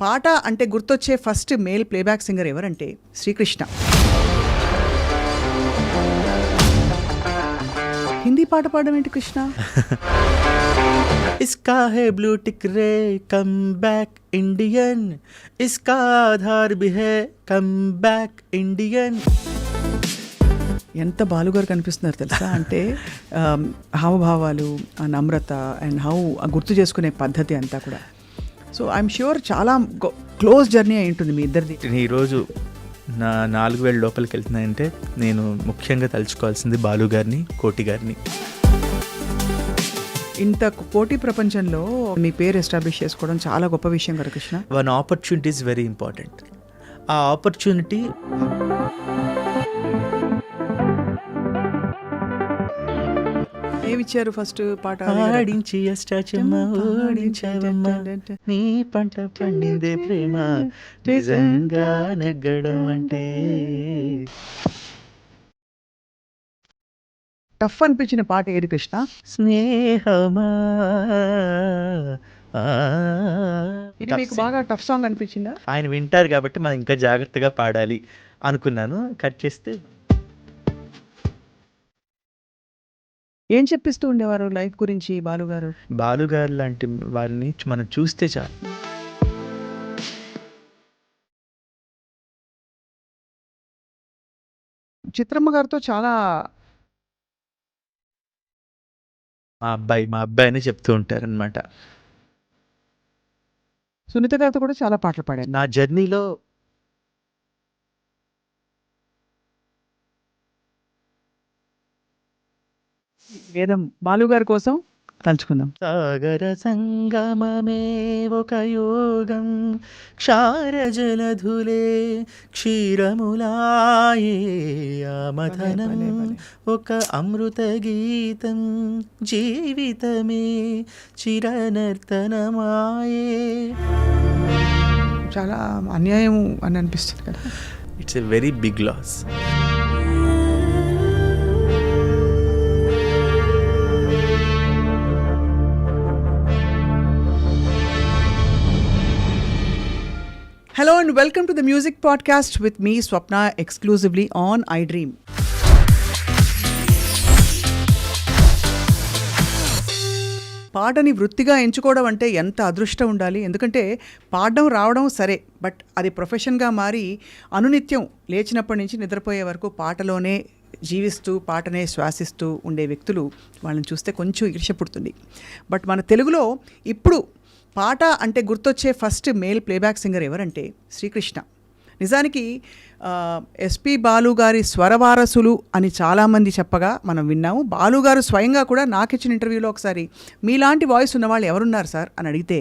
పాట అంటే గుర్తొచ్చే ఫస్ట్ మేల్ ప్లేబ్యాక్ సింగర్ ఎవరంటే శ్రీకృష్ణ. హిందీ పాట పాడడం ఏంటి కృష్ణ? इसका है ब्लू टिक रे कम बैक इंडियन, इसका आधार भी है कम बैक इंडियन. ఎంత బాలుగారు కనిపిస్తున్నారు తెలుసా? అంటే హావభావాలు, ఆ నమ్రత అండ్ గుర్తు చేసుకునే పద్ధతి అంతా కూడా. సో ఐఎమ్ ష్యూర్ చాలా క్లోజ్ జర్నీ అయి ఉంటుంది మీ ఇద్దరిది. ఈరోజు నా 4000 లోపలికి వెళ్తున్నాయంటే నేను ముఖ్యంగా తలుచుకోవాల్సింది బాలు గారిని, కోటి గారిని. ఇంత పోటీ ప్రపంచంలో మీ పేరు ఎస్టాబ్లిష్ చేసుకోవడం చాలా గొప్ప విషయం కదా Krishna. One opportunity is very important. ఆ ఆపర్చునిటీ ఏమిచ్చారు ఫస్ట్ పాట? ఆడించి అష్టాచమ్మ ఓడించావమ్మ, నీ పంట పండిందే ప్రేమ నిజంగా నెగ్గడం అంటే. టఫ్ అనిపించిన పాట ఏది కృష్ణ? స్నేహమా. ఇది మీకు బాగా టఫ్ సాంగ్ అనిపించిందా? ఆయన వింటారు కాబట్టి మనం ఇంకా జాగ్రత్తగా పాడాలి అనుకున్నాను. కట్ చేస్తే ఏం చెప్పిస్తూ ఉండేవారు లైఫ్ గురించి బాలుగారు? బాలుగారు లాంటి వారిని మనం చూస్తే చాలు. చిత్రమ్మ గారితో చాలా మా అబ్బాయి అని చెప్తూ ఉంటారనమాట. సునీత గారితో కూడా చాలా పాటలు పాడారు. నా జర్నీలో వేదం బాలుగారి కోసం తలుచుకుందాం. సాగర సంగమమే ఒక యోగం, క్షార జలధులే క్షీరములాయే, ఆమథనం ఒక అమృత గీతం, జీవితమే చిరనర్తనమాయే. చాలా అన్యాయం అని అనిపిస్తుంది కదా. It's a very big loss. Hello and welcome to the Music Podcast with me, Swapna, exclusively on iDream. పాటని వృత్తిగా ఎంచుకోవడం అంటే ఎంత అదృష్టం ఉండాలి. ఎందుకంటే పాడడం రావడం సరే, బట్ అది ప్రొఫెషన్గా మారి అనునిత్యం లేచినప్పటి నుంచి నిద్రపోయే వరకు పాటలోనే జీవిస్తూ పాటనే శ్వాసిస్తూ ఉండే వ్యక్తులు వాళ్ళని చూస్తే కొంచెం ఈర్ష్య పుడుతుంది. బట్ మన తెలుగులో ఇప్పుడు పాట అంటే గుర్తొచ్చే ఫస్ట్ మేల్ ప్లేబ్యాక్ సింగర్ ఎవరంటే శ్రీకృష్ణ. నిజానికి ఎస్పి బాలు గారి స్వరవారసులు అని చాలామంది చెప్పగా మనం విన్నాము. బాలు గారు స్వయంగా కూడా నాకు ఇచ్చిన ఇంటర్వ్యూలో ఒకసారి మీలాంటి వాయిస్ ఉన్నవాళ్ళు ఎవరున్నారు సార్ అని అడిగితే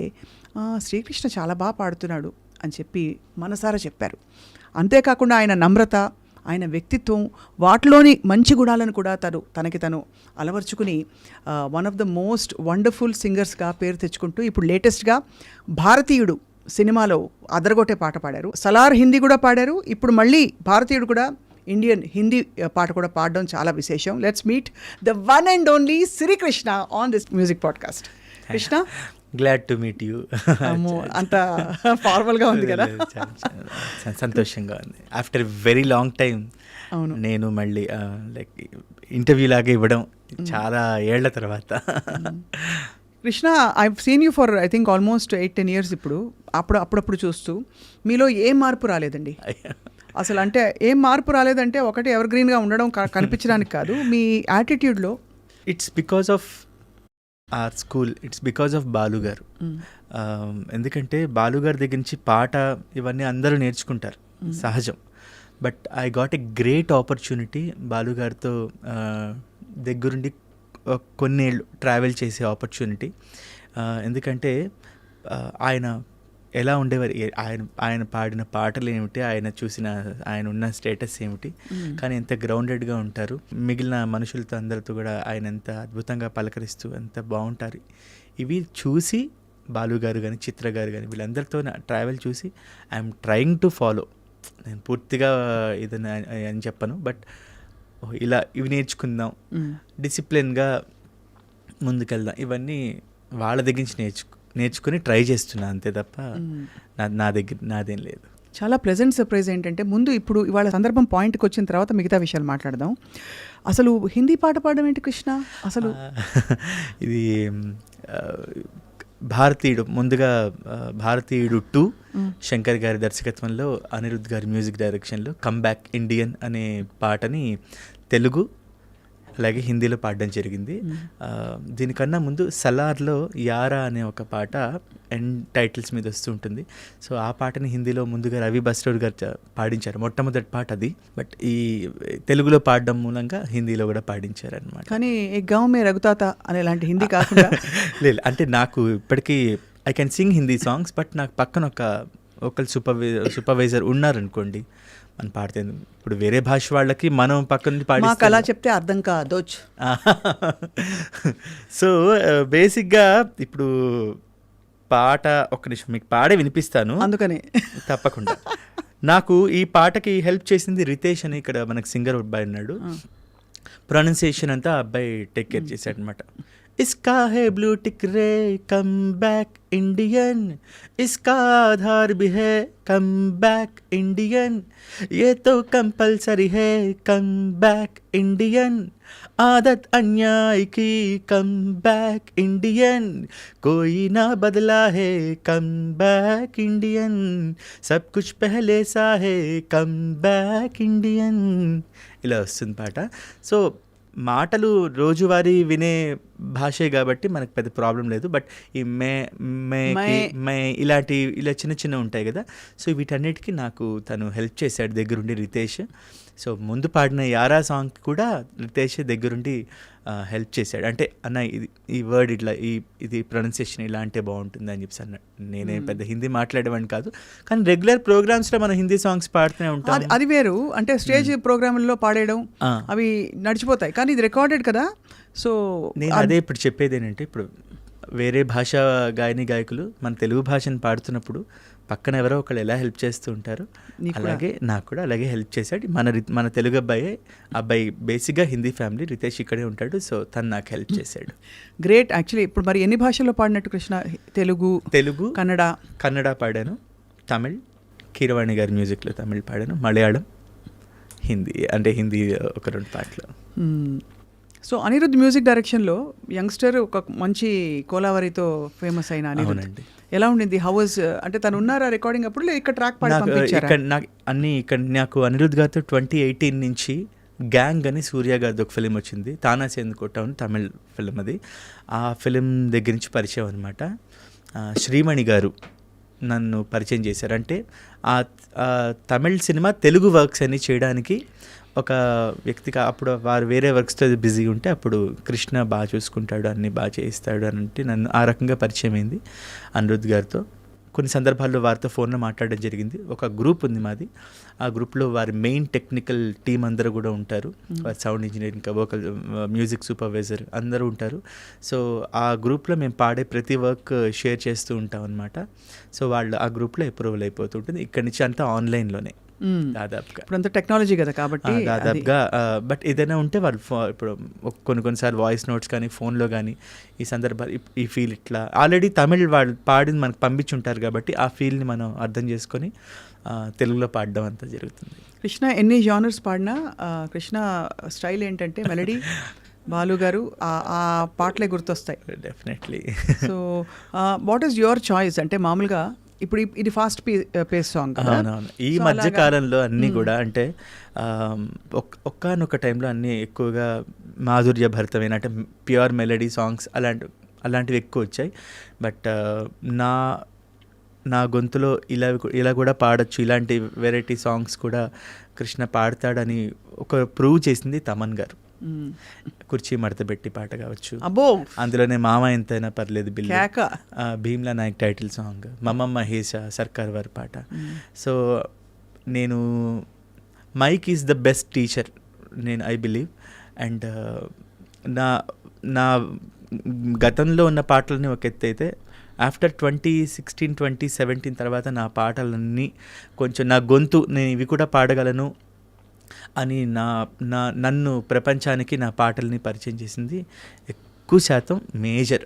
శ్రీకృష్ణ చాలా బాగా పాడుతున్నాడు అని చెప్పి మనసారా చెప్పారు. అంతేకాకుండా ఆయన నమ్రత, ఆయన వ్యక్తిత్వం, వాటిలోని మంచి గుణాలను కూడా తనకి తను అలవర్చుకుని one of the most wonderful సింగర్స్గా పేరు తెచ్చుకుంటూ ఇప్పుడు లేటెస్ట్గా భారతీయుడు సినిమాలో అదరగొట్టే పాట పాడారు. సలార్ హిందీ కూడా పాడారు. ఇప్పుడు మళ్ళీ భారతీయుడు కూడా ఇండియన్ హిందీ పాట కూడా పాడడం చాలా విశేషం. Let's meet the one and only Srikrishna on this music podcast. Krishna, glad to meet you. అంత ఫార్మల్గా ఉంది కదా. సంతోషంగా ఉంది. ఆఫ్టర్ వెరీ లాంగ్ టైం నేను మళ్ళీ లైక్ ఇంటర్వ్యూ లాగా ఇవ్వడం చాలా ఏళ్ల తర్వాత. Krishna, I seen you for I think almost 8-10 years. ఇప్పుడు అప్పుడప్పుడు చూస్తూ మీలో ఏం మార్పు రాలేదండి అసలు. అంటే ఏం మార్పు రాలేదంటే ఒకటి ఎవర్ గ్రీన్గా ఉండడం కనిపించడానికి కాదు, మీ యాటిట్యూడ్లో. It's because of our school, it's because of Balu garu. ఎందుకంటే బాలు గారి దగ్గర నుంచి పాట ఇవన్నీ అందరూ నేర్చుకుంటారు, సహజం. But I got a great opportunity Balu గారితో దగ్గరుండి కొన్నేళ్ళు ట్రావెల్ చేసే ఆపర్చునిటీ. ఎందుకంటే ఆయన ఎలా ఉండేవారు, ఆయన పాడిన పాటలు ఏమిటి, ఆయన ఉన్న స్టేటస్ ఏమిటి, కానీ ఎంత గ్రౌండెడ్గా ఉంటారు. మిగిలిన మనుషులతో అందరితో కూడా ఆయన ఎంత అద్భుతంగా పలకరిస్తూ ఎంత బాగుంటారు. ఇవి చూసి బాలు గారు కానీ చిత్ర గారు కానీ వీళ్ళందరితో ట్రావెల్ చూసి ఐఎమ్ ట్రయింగ్ టు ఫాలో. నేను పూర్తిగా ఇదని అని చెప్పను, బట్ ఇలా ఇవి నేర్చుకుందాం, డిసిప్లిన్గా ముందుకెళ్దాం, ఇవన్నీ వాళ్ళ దగ్గర నుంచి నేర్చుకుని ట్రై చేస్తున్నా అంతే తప్ప నా దగ్గర నాదేం లేదు. చాలా ప్లెజెంట్ సర్ప్రైజ్ ఏంటంటే ముందు ఇప్పుడు ఇవాళ సందర్భం పాయింట్కి వచ్చిన తర్వాత మిగతా విషయాలు మాట్లాడదాం. అసలు హిందీ పాట పాడడం ఏంటి కృష్ణ అసలు? ఇది భారతీయుడు ముందుగా భారతీయుడు 2 శంకర్ గారి దర్శకత్వంలో అనిరుద్ధ్ గారి మ్యూజిక్ డైరెక్షన్లో కమ్బ్యాక్ ఇండియన్ అనే పాటని తెలుగు అలాగే హిందీలో పాడడం జరిగింది. దీనికన్నా ముందు సలార్లో యారా అనే ఒక పాట ఎండ్ టైటిల్స్ మీద వస్తూ ఉంటుంది. సో ఆ పాటని హిందీలో ముందుగా రవి బస్రోడ్ గారు పాడించారు, మొట్టమొదటి పాట అది. బట్ ఈ తెలుగులో పాడడం మూలంగా హిందీలో కూడా పాడించారు అనమాట. కానీ ఈ గావ్ మే రఘుతాత అనేలాంటి హిందీ కాకుండా లేదు, అంటే నాకు ఇప్పటికీ I can sing Hindi songs, but నాకు పక్కన ఒకళ్ళు సూపర్వైజర్ ఉన్నారనుకోండి, మనం పాడితే ఇప్పుడు వేరే భాష వాళ్ళకి మనం పక్కన పాడి మాకు అలా చెప్తే అర్థం కాదోచ్. సో బేసిక్గా ఇప్పుడు పాట ఒక్క నిమిషం మీకు పాడే వినిపిస్తాను, అందుకని తప్పకుండా. నాకు ఈ పాటకి హెల్ప్ చేసింది రితేష్ అని ఇక్కడ మనకు సింగర్ అబ్బాయి ఉన్నాడు. ప్రొనౌన్సియేషన్ అంతా అబ్బాయి టేక్ కేర్ చేశాడు అనమాట. इसका है ब्लू टिक रे कम बैक इंडियन, इसका आधार भी है कम बैक इंडियन, ये तो कंपलसरी है कम बैक इंडियन, आदत अन्याय की कम बैक इंडियन, कोई ना बदला है कम बैक इंडियन, सब कुछ पहले सा है कम बैक इंडियन. ఇలా వస్తుంది పాట. సో మాటలు రోజువారీ వినే భాషే కాబట్టి మనకు పెద్ద ప్రాబ్లం లేదు. బట్ ఈ మే ఇలా చిన్న చిన్న ఉంటాయి కదా, సో వీటన్నిటికీ నాకు తను హెల్ప్ చేశాడు దగ్గరుండి రితేష్. సో ముందు పాడిన యారా సాంగ్కి కూడా రితేష్ దగ్గరుండి హెల్ప్ చేశాడు. అంటే అన్న ఈ వర్డ్ ఇట్లా ఇది ప్రొనౌన్సియేషన్ ఇలా అంటే బాగుంటుంది అని చెప్పి అన్నాడు. నేనే పెద్ద హిందీ మాట్లాడేవాడిని కాదు, కానీ రెగ్యులర్ ప్రోగ్రామ్స్లో మనం హిందీ సాంగ్స్ పాడుతూనే ఉంటాం. అది వేరు, అంటే స్టేజ్ ప్రోగ్రాంలో పాడేయడం అవి నడిచిపోతాయి, కానీ ఇది రికార్డెడ్ కదా. సో నేను అదే ఇప్పుడు చెప్పేది ఏంటంటే, ఇప్పుడు వేరే భాష గాయకులు మన తెలుగు భాషను పాడుతున్నప్పుడు పక్కన ఎవరో ఒకళ్ళు ఎలా హెల్ప్ చేస్తూ ఉంటారు, అలాగే నాకు కూడా అలాగే హెల్ప్ చేశాడు. మన తెలుగు అబ్బాయి బేసిక్గా హిందీ ఫ్యామిలీ, రితేష్ ఇక్కడే ఉంటాడు, సో తను నాకు హెల్ప్ చేశాడు. గ్రేట్. యాక్చువల్లీ ఇప్పుడు మరి ఎన్ని భాషల్లో పాడినట్టు కృష్ణ? తెలుగు, కన్నడ పాడాను, తమిళ్, కీరవాణి గారి మ్యూజిక్లో తమిళ్ పాడాను, మలయాళం, హిందీ ఒక 2 పాటలు. సో అనిరుద్ధ్ మ్యూజిక్ డైరెక్షన్లో యంగ్స్టర్ ఒక మంచి కోలావరితో ఫేమస్ అయిన అనిరుద్ధ్ ఎలా ఉండింది? హౌ వాజ్, అంటే తను ఉన్నారా రికార్డింగ్ అప్పుడు, ఇక్కడ ట్రాక్ పాడి పంపించారా? ఇక్కడ నాకు అనిరుద్ధ్ గారితో 2018 నుంచి గ్యాంగ్ అని సూర్య గారిది ఒక ఫిలిం వచ్చింది, తానా సేందుకోట అని తమిళ్ ఫిలిం. అది ఆ ఫిలిం దగ్గర నుంచి పరిచయం అనమాట. శ్రీమణి గారు నన్ను పరిచయం చేశారు. అంటే ఆ తమిళ్ సినిమా తెలుగు వర్క్స్ అన్ని చేయడానికి ఒక వ్యక్తిగా, అప్పుడు వారు వేరే వర్క్స్తో బిజీ ఉంటే అప్పుడు కృష్ణ బాగా చూసుకుంటాడు, అన్నీ బాగా చేయిస్తాడు అని అంటే నన్ను ఆ రకంగా పరిచయం అయింది అనిరుద్ధ్ గారితో. కొన్ని సందర్భాల్లో వారితో ఫోన్లో మాట్లాడడం జరిగింది. ఒక గ్రూప్ ఉంది మాది, ఆ గ్రూప్లో వారి మెయిన్ టెక్నికల్ టీం అందరూ కూడా ఉంటారు, వారి సౌండ్ ఇంజనీర్, ఇంకా వోకల్, మ్యూజిక్ సూపర్వైజర్ అందరూ ఉంటారు. సో ఆ గ్రూప్లో మేము పాడే ప్రతి వర్క్ షేర్ చేస్తూ ఉంటాం అనమాట. సో వాళ్ళు ఆ గ్రూప్లో అప్రూవల్ అయిపోతుంటుంది. ఇక్కడి నుంచి అంతా ఆన్లైన్లోనే దాదాపుగా. ఇప్పుడు టెక్నాలజీ కదా కాబట్టి దాదాపుగా. బట్ ఏదైనా ఉంటే వాళ్ళు ఇప్పుడు కొన్నిసార్లు వాయిస్ నోట్స్ కానీ ఫోన్లో కానీ ఈ సందర్భాలు ఈ ఫీల్ ఇట్లా ఆల్రెడీ తమిళ్ వాళ్ళు పాడింది మనకు పంపించుంటారు కాబట్టి ఆ ఫీల్ని మనం అర్థం చేసుకొని తెలుగులో పాడడం అంతా జరుగుతుంది. కృష్ణ ఎన్ని జానర్స్ పాడినా కృష్ణ స్టైల్ ఏంటంటే మెలడీ, బాలు గారు ఆ పాటలే గుర్తొస్తాయి definitely. So what is your choice? అంటే మామూలుగా ఇప్పుడు ఇది ఫాస్ట్ పేస్ సాంగ్. అవునవును. ఈ మధ్య కాలంలో అన్నీ కూడా అంటే ఒక్కనొక టైంలో అన్నీ ఎక్కువగా మాధుర్య భరితమైన అంటే ప్యూర్ మెలడీ సాంగ్స్ అలాంటివి ఎక్కువ వచ్చాయి. బట్ నా గొంతులో ఇలా కూడా పాడొచ్చు, ఇలాంటి వెరైటీ సాంగ్స్ కూడా కృష్ణ పాడతాడని ఒక ప్రూవ్ చేసింది తమన్ గారు. కుర్చీ మడతబెట్టి పాట కావచ్చు, అందులోనే మామ ఎంతైనా పర్లేదు బిల్లు, భీమ్లా నాయక్ టైటిల్ సాంగ్, మమ్మమ్మ హేష సర్కార్ వారి పాట. సో నేను mike is the best teacher I believe. And నా గతంలో ఉన్న పాటలని ఒక ఎత్తు అయితే ఆఫ్టర్ 2016, 2017 తర్వాత నా పాటలన్నీ కొంచెం నా గొంతు నేను ఇవి కూడా పాడగలను అని నన్ను ప్రపంచానికి నా పాటల్ని పరిచయం చేసింది ఎక్కువ శాతం మేజర్,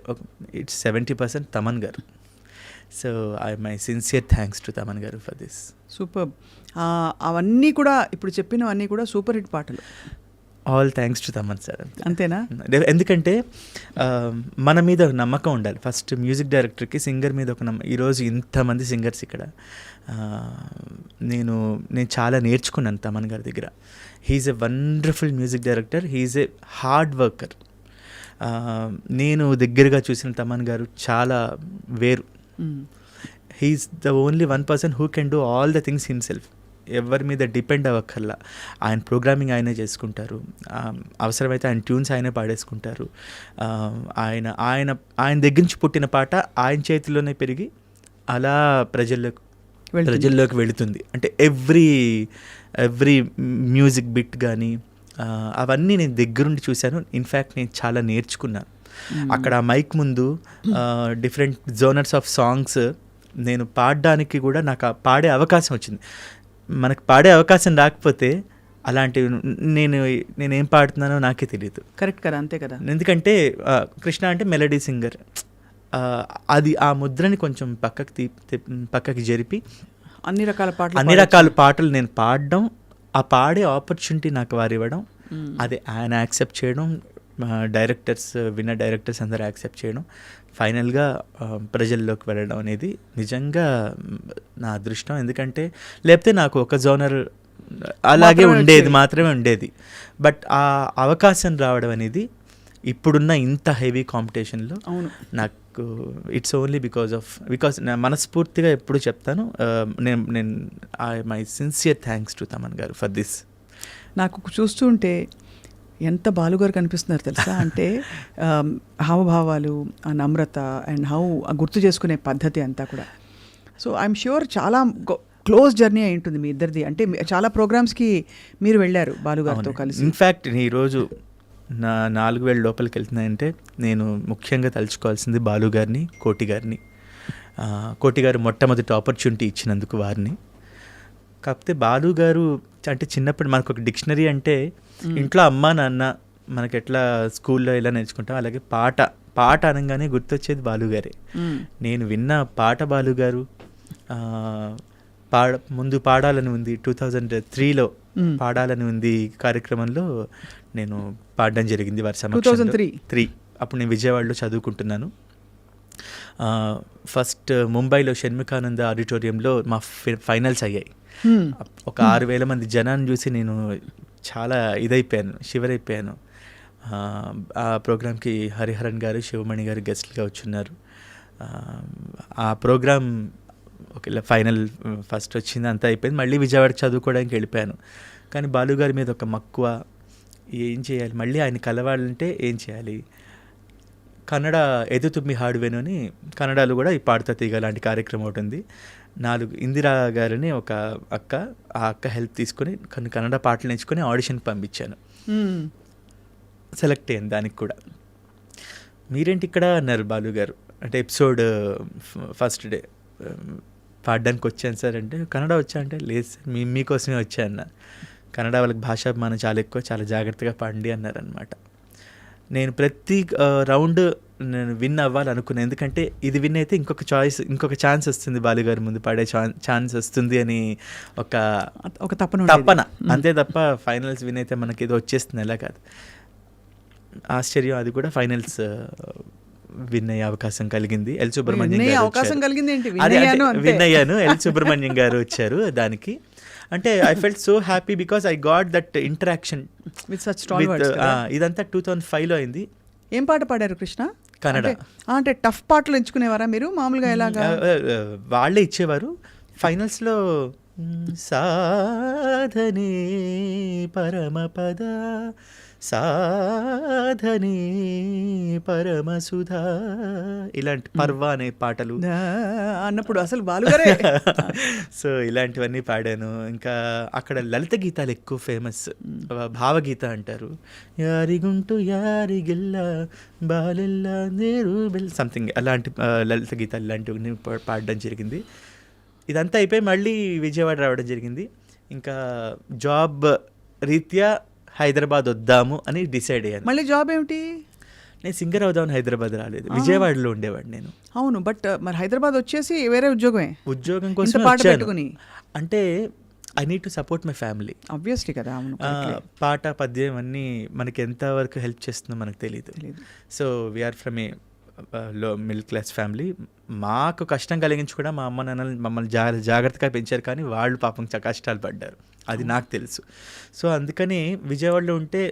ఇట్స్ 70% తమన్ గారు. So my sincere thanks to Thaman గారు ఫర్ దిస్. సూపర్. అవన్నీ కూడా ఇప్పుడు చెప్పినవన్నీ కూడా సూపర్ హిట్ పాటలు. All thanks to Thaman sir. అంతేనా? ఎందుకంటే మన మీద ఒక నమ్మకం ఉండాలి ఫస్ట్. మ్యూజిక్ డైరెక్టర్కి సింగర్ మీద ఒక ఈరోజు ఇంతమంది సింగర్స్ ఇక్కడ, నేను చాలా నేర్చుకున్నాను తమన్ గారి దగ్గర. He's a wonderful music director, he's a hard worker. నేను దగ్గరగా చూసిన తమన్ గారు చాలా వేరు. He's the only one person who can do all the things himself. ఎవరి మీద డిపెండ్ అవ్వక్కర్లా. ఆయన ప్రోగ్రామింగ్ ఆయనే చేసుకుంటారు, అవసరమైతే ఆయన ట్యూన్స్ ఆయనే పాడేసుకుంటారు. ఆయన ఆయన ఆయన దగ్గర నుంచి పుట్టిన పాట ఆయన చేతిలోనే పెరిగి అలా ప్రజల్లోకి వెళుతుంది. అంటే ఎవ్రీ మ్యూజిక్ బిట్ కానీ అవన్నీ నేను దగ్గరుండి చూశాను. ఇన్ఫ్యాక్ట్ నేను చాలా నేర్చుకున్నాను అక్కడ. మైక్ ముందు డిఫరెంట్ జోనర్స్ ఆఫ్ సాంగ్స్ నేను పాడడానికి కూడా నాకు పాడే అవకాశం వచ్చింది. మనకు పాడే అవకాశం రాకపోతే అలాంటివి నేనేం పాడుతున్నానో నాకే తెలియదు. కరెక్ట్ కదా, అంతే కదా. ఎందుకంటే కృష్ణ అంటే మెలడీ సింగర్, అది ఆ ముద్రని కొంచెం పక్కకి జరిపి అన్ని రకాల పాటలు నేను పాడడం, ఆ పాడే ఆపర్చునిటీ నాకు వారు ఇవ్వడం, అది ఆయన యాక్సెప్ట్ చేయడం, విన్నర్ డైరెక్టర్స్ అందరూ యాక్సెప్ట్ చేయడం, ఫైనల్గా ప్రజల్లోకి వెళ్ళడం అనేది నిజంగా నా అదృష్టం. ఎందుకంటే లేకపోతే నాకు ఒక జోనర్ అలాగే మాత్రమే ఉండేది. బట్ ఆ అవకాశం రావడం అనేది ఇప్పుడున్న ఇంత హెవీ కాంపిటీషన్లో నాకు ఇట్స్ ఓన్లీ బికాజ్ నేను మనస్ఫూర్తిగా ఎప్పుడు చెప్తాను, నేను my sincere thanks to Thaman గారు ఫర్ దిస్. నాకు చూస్తుంటే ఎంత బాలుగారు కనిపిస్తున్నారు తెలుసా. అంటే హావభావాలు, ఆ నమ్రత అండ్ గుర్తు చేసుకునే పద్ధతి అంతా కూడా. సో ఐఎమ్ ష్యూర్ చాలా క్లోజ్ జర్నీ అయి ఉంటుంది మీ ఇద్దరిది. అంటే చాలా ప్రోగ్రామ్స్కి మీరు వెళ్ళారు బాలుగారితో కలిసి. ఇన్ఫ్యాక్ట్ ఈరోజు నా 4,000 లోపలికి వెళ్తున్నాయంటే నేను ముఖ్యంగా తలుచుకోవాల్సింది బాలుగారిని, కోటి గారిని. కోటి గారు మొట్టమొదటి ఆపర్చునిటీ ఇచ్చినందుకు వారిని. కాకపోతే బాలుగారు అంటే చిన్నప్పుడు మనకు ఒక డిక్షనరీ అంటే ఇంట్లో అమ్మ నాన్న మనకి ఎట్లా స్కూల్లో ఎలా నేర్చుకుంటాం, అలాగే పాట అనగానే గుర్తొచ్చేది బాలుగారే. నేను విన్న పాట బాలుగారు ముందు పాడాలని ఉంది, 2003లో పాడాలని ఉంది కార్యక్రమంలో నేను పాడడం జరిగింది వారి సమక్షంలో. 2003 అప్పుడు నేను విజయవాడలో చదువుకుంటున్నాను. ఫస్ట్ ముంబైలో షణ్ముఖానంద ఆడిటోరియంలో మా ఫైనల్స్ అయ్యాయి. ఒక 6,000 మంది జనాన్ని చూసి నేను చాలా షివర్ అయిపోయాను. ఆ ప్రోగ్రామ్కి హరిహరన్ గారు, శివమణి గారు గెస్ట్లుగా వచ్చున్నారు. ఆ ప్రోగ్రామ్ ఫైనల్ ఫస్ట్ వచ్చింది, అంతా అయిపోయింది. మళ్ళీ విజయవాడ చదువుకోవడానికి వెళ్ళిపోయాను. కానీ బాలుగారి మీద ఒక మక్కువ, ఏం చేయాలి, మళ్ళీ ఆయన కలవాలంటే ఏం చేయాలి. కన్నడ ఎదు తుమ్మి హాడువేను అని కన్నడలో కూడా ఈ పాడుతా తీగ లాంటి కార్యక్రమం ఒకటి ఉంది. 4 ఇందిరా గారిని ఒక అక్క, ఆ అక్క హెల్ప్ తీసుకొని కొన్ని కన్నడ పాటలు నేర్చుకొని ఆడిషన్కి పంపించాను. సెలెక్ట్ అయ్యాను దానికి కూడా. మీరేంటి ఇక్కడ అన్నారు బాలుగారు. అంటే ఎపిసోడ్ ఫస్ట్ డే పాడడానికి వచ్చాను సార్ అంటే, కన్నడ వచ్చా అంటే, లేదు సార్ మీకోసమే వచ్చా అన్న. కన్నడ వాళ్ళకి భాషాభిమానం చాలా ఎక్కువ, చాలా జాగ్రత్తగా పాడండి అన్నారనమాట. నేను ప్రతి రౌండ్ నేను విన్ అవ్వాలనుకున్నాను. ఎందుకంటే ఇది విన్ అయితే ఇంకొక ఛాన్స్ వస్తుంది, బాలుగారి ముందు పాడే ఛాన్స్ వస్తుంది అని ఒక తపన. అంతే తప్ప ఫైనల్స్ విన్ అయితే మనకి ఏదో వచ్చేస్తుంది ఎలా కాదు. ఆశ్చర్యం, అది కూడా ఫైనల్స్ విన్ అయ్యే అవకాశం కలిగింది. ఎల్ సుబ్రహ్మణ్యం విన్ అయ్యాను. ఎల్ సుబ్రహ్మణ్యం గారు వచ్చారు దానికి. అంటే I felt so happy because I got that interaction with such stalwarts. ఇదంతా 2005లో అయింది. ఏం పాట పాడారు కృష్ణ? కన్నడ. అంటే టఫ్ పాటలు ఎంచుకునేవారా మీరు మామూలుగా? ఎలాగా? వాళ్ళే ఇచ్చేవారు. ఫైనల్స్లో సాధనే పరమపద సాధనే పరమసుధా ఇలాంటి పర్వ అనే పాటలు అన్నప్పుడు అసలు బాలుగారే. సో ఇలాంటివన్నీ పాడాను. ఇంకా అక్కడ లలిత గీతాలు ఎక్కువ ఫేమస్, భావగీత అంటారు. యారిగుంటు యారిగిల్ల బాలెల్ల నేరు బెల్ సంథింగ్ అలాంటి లలిత గీతాలు ఇలాంటివన్నీ పాడడం జరిగింది. ఇదంతా అయిపోయి మళ్ళీ విజయవాడ రావడం జరిగింది. ఇంకా జాబ్ రీత్యా హైదరాబాద్ వద్దాము అని డిసైడ్ అయ్యాను. మళ్ళీ జాబ్ ఏమిటి? నేను సింగర్ అవుదామని హైదరాబాద్ రాలేదు, విజయవాడలో ఉండేవాడిని నేను. అవును, బట్ మరి హైదరాబాద్ వచ్చేసి వేరే ఉద్యోగం ఇంత కోసం పాట వచ్చాను. పెట్టుకుని అంటే I need to support my family. Obviously కదా. అవును, పాట పద్యం అన్నీ మనకి ఎంతవరకు హెల్ప్ చేస్తుందో మనకు తెలియదు. సో వీఆర్ ఫ్రమ్ ఏ లో మిడిల్ క్లాస్ ఫ్యామిలీ. మాకు కష్టం కలిగించి కూడా మా అమ్మ నాన్నలు మమ్మల్ని జాగ్రత్తగా పెంచారు, కానీ వాళ్ళు పాపం కష్టాలు పడ్డారు, అది నాకు తెలుసు. సో అందుకని విజయవాడలో ఉంటే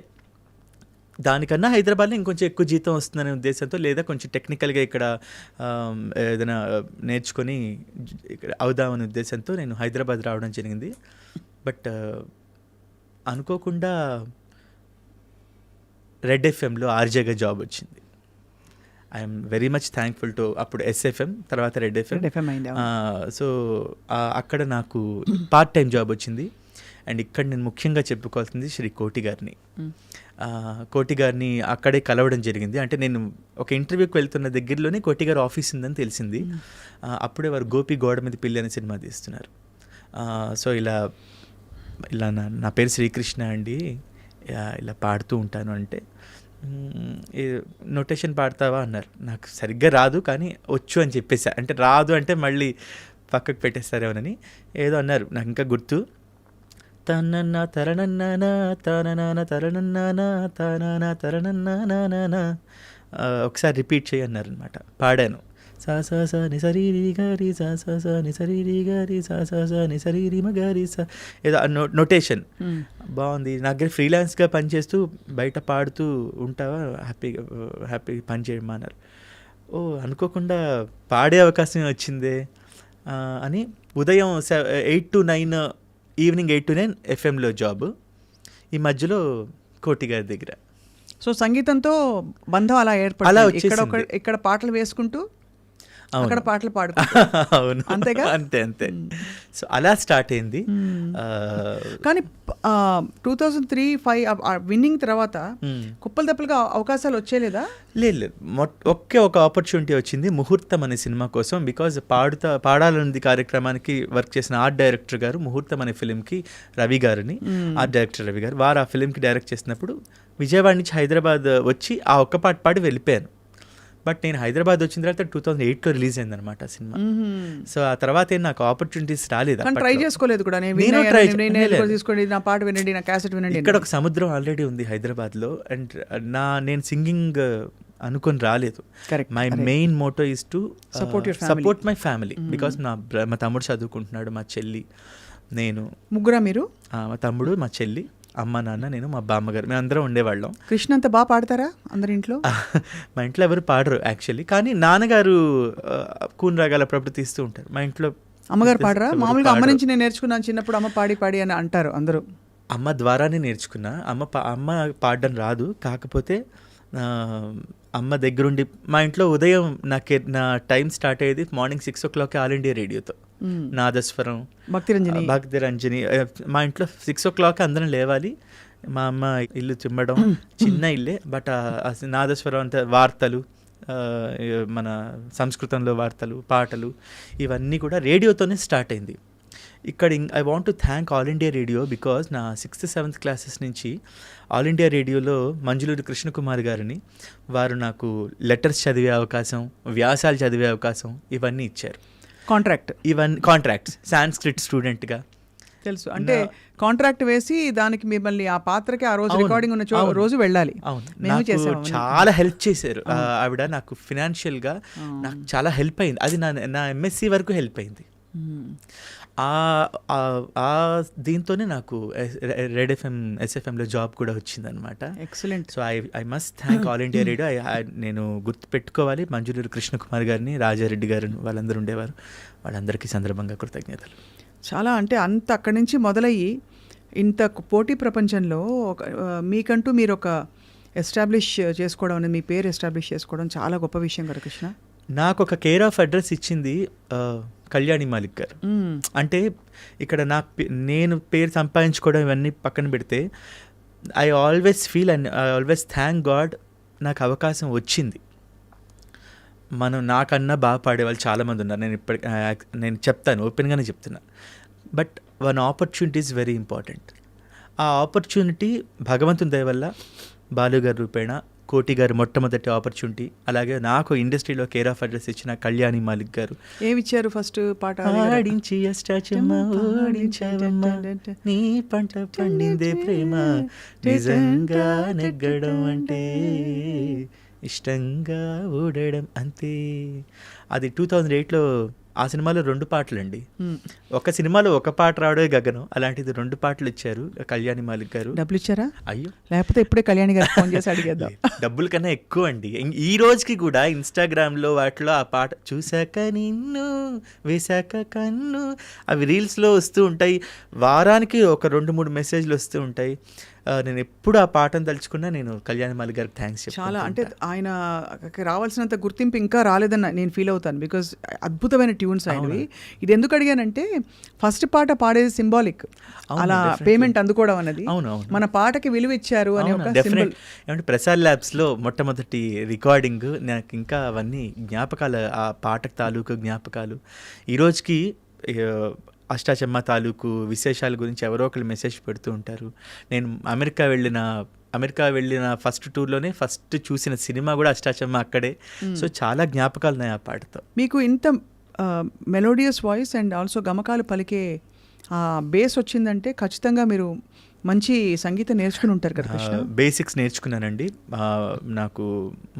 దానికన్నా హైదరాబాద్లో ఇంకొంచెం ఎక్కువ జీతం వస్తుందనే ఉద్దేశంతో, లేదా కొంచెం టెక్నికల్గా ఇక్కడ ఏదైనా నేర్చుకొని ఇక్కడ అవుదామనే ఉద్దేశంతో నేను హైదరాబాద్ రావడం జరిగింది. బట్ అనుకోకుండా రెడ్ ఎఫ్ఎంలో ఆర్జేగా జాబ్ వచ్చింది. I'm very much thankful to అప్పుడు ఎస్ఎఫ్ఎం, తర్వాత రెడ్ ఎఫ్ఎం. సో అక్కడ నాకు పార్ట్ టైం జాబ్ వచ్చింది. అండ్ ఇక్కడ నేను ముఖ్యంగా చెప్పుకోవాల్సింది శ్రీ కోటి గారిని. కోటి గారిని అక్కడే కలవడం జరిగింది. అంటే నేను ఒక ఇంటర్వ్యూకి వెళ్తున్న దగ్గరలోనే కోటి గారు ఆఫీస్ ఉందని తెలిసింది. అప్పుడే వారు గోపి గోడ మీద పిల్లి అనే సినిమా తీస్తున్నారు. సో ఇలా నా పేరు శ్రీకృష్ణ అండి, ఇలా పాడుతూ ఉంటాను అంటే, నోటేషన్ పాడతావా అన్నారు. నాకు సరిగ్గా రాదు కానీ వచ్చు అని చెప్పేసా. అంటే రాదు అంటే మళ్ళీ పక్కకు పెట్టేస్తారేమోనని ఏదో అన్నారు, నాకు ఇంకా గుర్తు. తనన్నా తరణన్నానా తననాన తరణన్నానా తననా తరణన్నానా, ఒకసారి రిపీట్ చేయన్నారు అనమాట. పాడాను. సా సా సా నిసరీరి గారి సా సా సా నిసరీరి గారి సా సా సా నిసరీరి మగారి సా, ఏదో నోటేషన్ బాగుంది. నా దగ్గర ఫ్రీలాన్స్గా పనిచేస్తూ బయట పాడుతూ ఉంటావా, హ్యాపీ పని చేయమా అన్నారు. ఓ అనుకోకుండా పాడే అవకాశం వచ్చిందే అని ఉదయం 8 to 9, ఈవినింగ్ 8 to 9 ఎఫ్ఎంలో జాబ్. ఈ మధ్యలో కోటి గారి దగ్గర. సో సంగీతంతో బంధం అలా ఏర్పడింది. ఇక్కడ పాటలు వేసుకుంటూ అక్కడ పాటలు పాడుకుంటూ. అవును, అంతేగా. అంతే. సో అలా స్టార్ట్ అయింది. కానీ 2003-05 విన్నింగ్ తర్వాత కుప్పలు తెప్పలుగా అవకాశాలు వచ్చేలేదా? లేదు, ఒకే ఒక ఆపర్చునిటీ వచ్చింది ముహూర్తం అనే సినిమా కోసం. బికాజ్ పాడాలన్నది కార్యక్రమానికి వర్క్ చేసిన ఆర్ట్ డైరెక్టర్ గారు ముహూర్తం అనే ఫిలింకి రవి గారిని, ఆర్ట్ డైరెక్టర్ రవి గారు, వారు ఆ ఫిలింకి డైరెక్ట్ చేసినప్పుడు విజయవాడ నుంచి హైదరాబాద్ వచ్చి ఆ ఒక్క పాట పాడి వెళ్ళిపోయాను. బట్ నేను హైదరాబాద్ వచ్చిన తర్వాత 2008లో రిలీజ్ అయింది అనమాట ఆ సినిమా. సో ఆ తర్వాత నాకు ఆపర్చునిటీస్ రాలేదు. ట్రై చేసుకోలేదు కూడా. తీసుకోండి నా పాట వినండి, నా క్యాసెట్ వినండి. ఇక్కడ ఒక సముద్రం ఆల్రెడీ ఉంది హైదరాబాద్లో. అండ్ నేను సింగింగ్ అనుకొని రాలేదు. My main motto is to support my family. Because మా తమ్ముడు చదువుకుంటున్నాడు, మా చెల్లి, నేను, ముగ్గురా మీరు? మా తమ్ముడు, మా చెల్లి, అమ్మ, నాన్న, నేను, మా బామ్మగారు, మేము అందరం ఉండేవాళ్ళం. కృష్ణ అంతా బాగా పాడతారా అందరి ఇంట్లో? మా ఇంట్లో ఎవరు పాడరు యాక్చువల్లీ, కానీ నాన్నగారు కూన్ రాగాలు అప్పుడప్పుడు తీస్తూ ఉంటారు. మా ఇంట్లో అమ్మగారు పాడరా? మామూలుగా అమ్మ నుంచి నేను నేర్చుకున్నాను చిన్నప్పుడు, అమ్మ పాడి అని అంటారు అందరూ. అమ్మ ద్వారానే నేర్చుకున్నా. అమ్మ పాడడం రాదు, కాకపోతే అమ్మ దగ్గరుండి. మా ఇంట్లో ఉదయం నా టైం స్టార్ట్ అయ్యేది మార్నింగ్ 6 o'clock ఆల్ ఇండియా రేడియోతో. నాదస్వరం, భక్తి రంజని. మా ఇంట్లో 6 o'clock అందరం లేవాలి. మా అమ్మ ఇల్లు చిమ్మడం, చిన్న ఇల్లే, బట్ నాదస్వరం అంతా వార్తలు, మన సంస్కృతంలో వార్తలు, పాటలు, ఇవన్నీ కూడా రేడియోతోనే స్టార్ట్ అయింది. ఇక్కడ I want to thank all India radio. Because నా 6th, 7th క్లాసెస్ నుంచి ఆల్ ఇండియా రేడియోలో మంజులూరి కృష్ణకుమార్ గారిని, వారు నాకు లెటర్స్ చదివే అవకాశం, వ్యాసాలు చదివే అవకాశం, ఇవన్నీ ఇచ్చారు. కాంట్రాక్ట్స్ సాంస్క్రిట్ స్టూడెంట్గా తెలుసు. అంటే కాంట్రాక్ట్ వేసి దానికి మిమ్మల్ని ఆ పాత్రకి ఆ రోజు రికార్డింగ్ ఉన్న రోజు వెళ్ళాలి. అవును, చాలా హెల్ప్ చేశారు ఆవిడ. నాకు ఫినాన్షియల్గా నాకు చాలా హెల్ప్ అయింది. అది నా MSc వరకు హెల్ప్ అయింది. దీంతోనే నాకు రెడ్ ఎఫ్ఎం, ఎస్ఎఫ్ఎంలో జాబ్ కూడా వచ్చిందనమాట. Excellent. So I must thank all India radio. నేను గుర్తుపెట్టుకోవాలి మంజులూరి కృష్ణకుమార్ గారిని, రాజారెడ్డి గారు, వాళ్ళందరూ ఉండేవారు. వాళ్ళందరికీ సందర్భంగా కృతజ్ఞతలు. చాలా అంటే అంత అక్కడి నుంచి మొదలయ్యి ఇంత పోటీ ప్రపంచంలో మీకంటూ మీరు ఒక ఎస్టాబ్లిష్ చేసుకోవడం అనేది, మీ పేరు ఎస్టాబ్లిష్ చేసుకోవడం చాలా గొప్ప విషయం కదా కృష్ణ. నాకు ఒక కేర్ ఆఫ్ అడ్రస్ ఇచ్చింది కళ్యాణి మాలిక్ గారు. అంటే ఇక్కడ నేను పేరు సంపాదించుకోవడం ఇవన్నీ పక్కన పెడితే, I always feel and I always thank God నాకు అవకాశం వచ్చింది. నాకన్నా బాగా పాడేవాళ్ళు చాలామంది ఉన్నారు. నేను చెప్తాను, ఓపెన్గానే చెప్తున్నా. But one opportunity is very important. ఆ ఆపర్చునిటీ భగవంతుని దయ వల్ల బాలు గారి రూపేణ కోటి గారు మొట్టమొదటి ఆపర్చునిటీ, అలాగే నాకు ఇండస్ట్రీలో కేర్ ఆఫ్ అడ్రస్ ఇచ్చిన కళ్యాణి మాలిక్ గారు. ఏమిచ్చారు ఫస్ట్ పాట? ఆడించి అష్టాచమ్మ ఓడించావమ్మ, నీ పంట పండిందే ప్రేమ, నిజంగా నెగ్గడం అంటే ఇష్టంగా ఓడడం అంతే. అది 2008లో. ఆ సినిమాలో 2 పాటలండి. ఒక సినిమాలో ఒక పాట రావడమే గగనం, అలాంటిది 2 పాటలు ఇచ్చారు కళ్యాణి మాలిక్ గారు. డబ్బులు ఇచ్చారా? అయ్యో, లేకపోతే ఇప్పుడే కళ్యాణి గారు ఫోన్ చేసి అడిగేద్దాం. డబ్బుల కన్నా ఎక్కువ అండి. ఈ రోజుకి కూడా ఇన్స్టాగ్రామ్లో వాటిలో ఆ పాట చూశాక నిన్ను వేశాక కన్ను, అవి రీల్స్లో వస్తూ ఉంటాయి. వారానికి ఒక 2-3 మెసేజ్లు వస్తూ ఉంటాయి. నేను ఎప్పుడు ఆ పాటను తలుచుకున్నా నేను కళ్యాణి మాలిక్ గారికి థ్యాంక్స్ చెప్తాను. చాలా, అంటే ఆయన రావాల్సినంత గుర్తింపు ఇంకా రాలేదని నేను ఫీల్ అవుతాను. బికాజ్ అద్భుతమైన ట్యూన్స్ ఆయనవి. ఇది ఎందుకు అడిగానంటే ఫస్ట్ పాట పాడేది సింబాలిక్, అలా పేమెంట్ అందుకోవడం అనేది. మన పాటకి విలువ ఇచ్చారు అని ఒక సింబల్. ఏమంటే ప్రసాద్ ల్యాబ్స్లో మొట్టమొదటి రికార్డింగ్ నాకు ఇంకా అవన్నీ జ్ఞాపకాలు, ఆ పాటకు తాలూకు జ్ఞాపకాలు. ఈ రోజుకి అష్టాచమ్మ తాలూకు విశేషాల గురించి ఎవరో ఒకరు మెసేజ్ పెడుతూ ఉంటారు. నేను అమెరికా వెళ్ళిన ఫస్ట్ టూర్లోనే ఫస్ట్ చూసిన సినిమా కూడా అష్టాచమ్మ అక్కడే. సో చాలా జ్ఞాపకాలు ఉన్నాయి ఆ పాటతో. మీకు ఇంత మెలోడియస్ వాయిస్ అండ్ ఆల్సో గమకాలు పలికే బేస్ వచ్చిందంటే ఖచ్చితంగా మీరు మంచి సంగీతం నేర్చుకుని ఉంటారు కదా కృష్ణ? బేసిక్స్ నేర్చుకున్నానండి. నాకు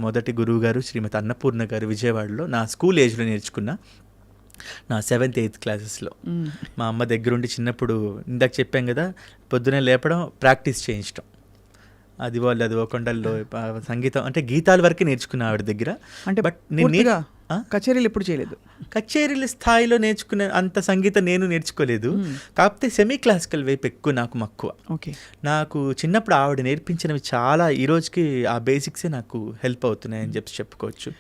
మొదటి గురువు గారు శ్రీమతి అన్నపూర్ణ గారు విజయవాడలో నా స్కూల్ ఏజ్లో నేర్చుకున్నా. నా 7th 8th క్లాసెస్లో మా అమ్మ దగ్గరుండి చిన్నప్పుడు ఇందాక చెప్పాం కదా, పొద్దునే లేపడం, ప్రాక్టీస్ చేయించడం, అది కొండల్లో సంగీతం అంటే గీతాల వరకే నేర్చుకున్నా ఆవిడ దగ్గర. అంటే బట్ నేను కచేరీలు ఎప్పుడు చేయలేదు. కచేరీల స్థాయిలో నేర్చుకునే అంత సంగీతం నేను నేర్చుకోలేదు. కాకపోతే సెమీ క్లాసికల్ వైపు ఎక్కువ నాకు మక్కువ. ఓకే, నాకు చిన్నప్పుడు ఆవిడ నేర్పించినవి చాలా ఈ రోజుకి ఆ బేసిక్సే నాకు హెల్ప్ అవుతున్నాయని చెప్పుకోవచ్చు.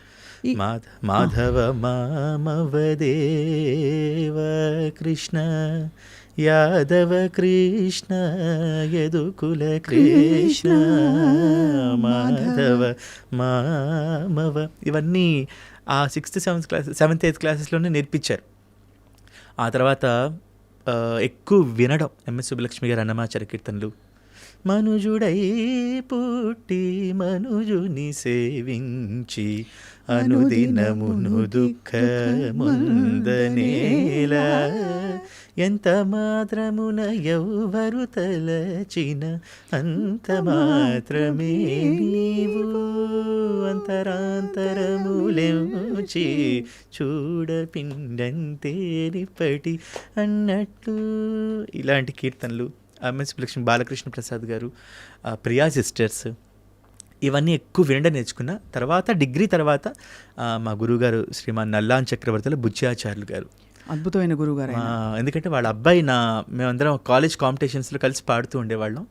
మాధవ మామవదేవ కృష్ణ యాదవ కృష్ణ యదుకుల కృష్ణ మాధవ మామవ, ఇవన్నీ ఆ 6th 7th 8th క్లాసెస్లోనే నేర్పించారు. ఆ తర్వాత ఎక్కువ వినడం, ఎంఎస్ సుబ్బలక్ష్మి గారు అన్నమాచార్య కీర్తనలు, మనుజుడై పుట్టి మనుజుని సేవించి అనుదినమును దుఃఖముందనేలా, ఎంత మాత్రమున ఎవ్వరు తలచిన అంత మాత్రమే నీవు అంతరాంతరములెంచి చూడపిండంతేరిపటి అన్నట్లు. ఇలాంటి కీర్తనలు ఎంఎస్ లక్ష్మి, బాలకృష్ణ ప్రసాద్ గారు, ప్రియా సిస్టర్స్, ఇవన్నీ ఎక్కువ వినడం నేర్చుకున్న. తర్వాత డిగ్రీ తర్వాత మా గురువుగారు శ్రీమాన్ నల్లాన్ చక్రవర్తుల బుచ్చాచార్యులు గారు, అద్భుతమైన గురువుగారు. ఎందుకంటే వాళ్ళ అబ్బాయి మేమందరం కాలేజ్ కాంపిటీషన్స్లో కలిసి పాడుతూ ఉండేవాళ్ళం.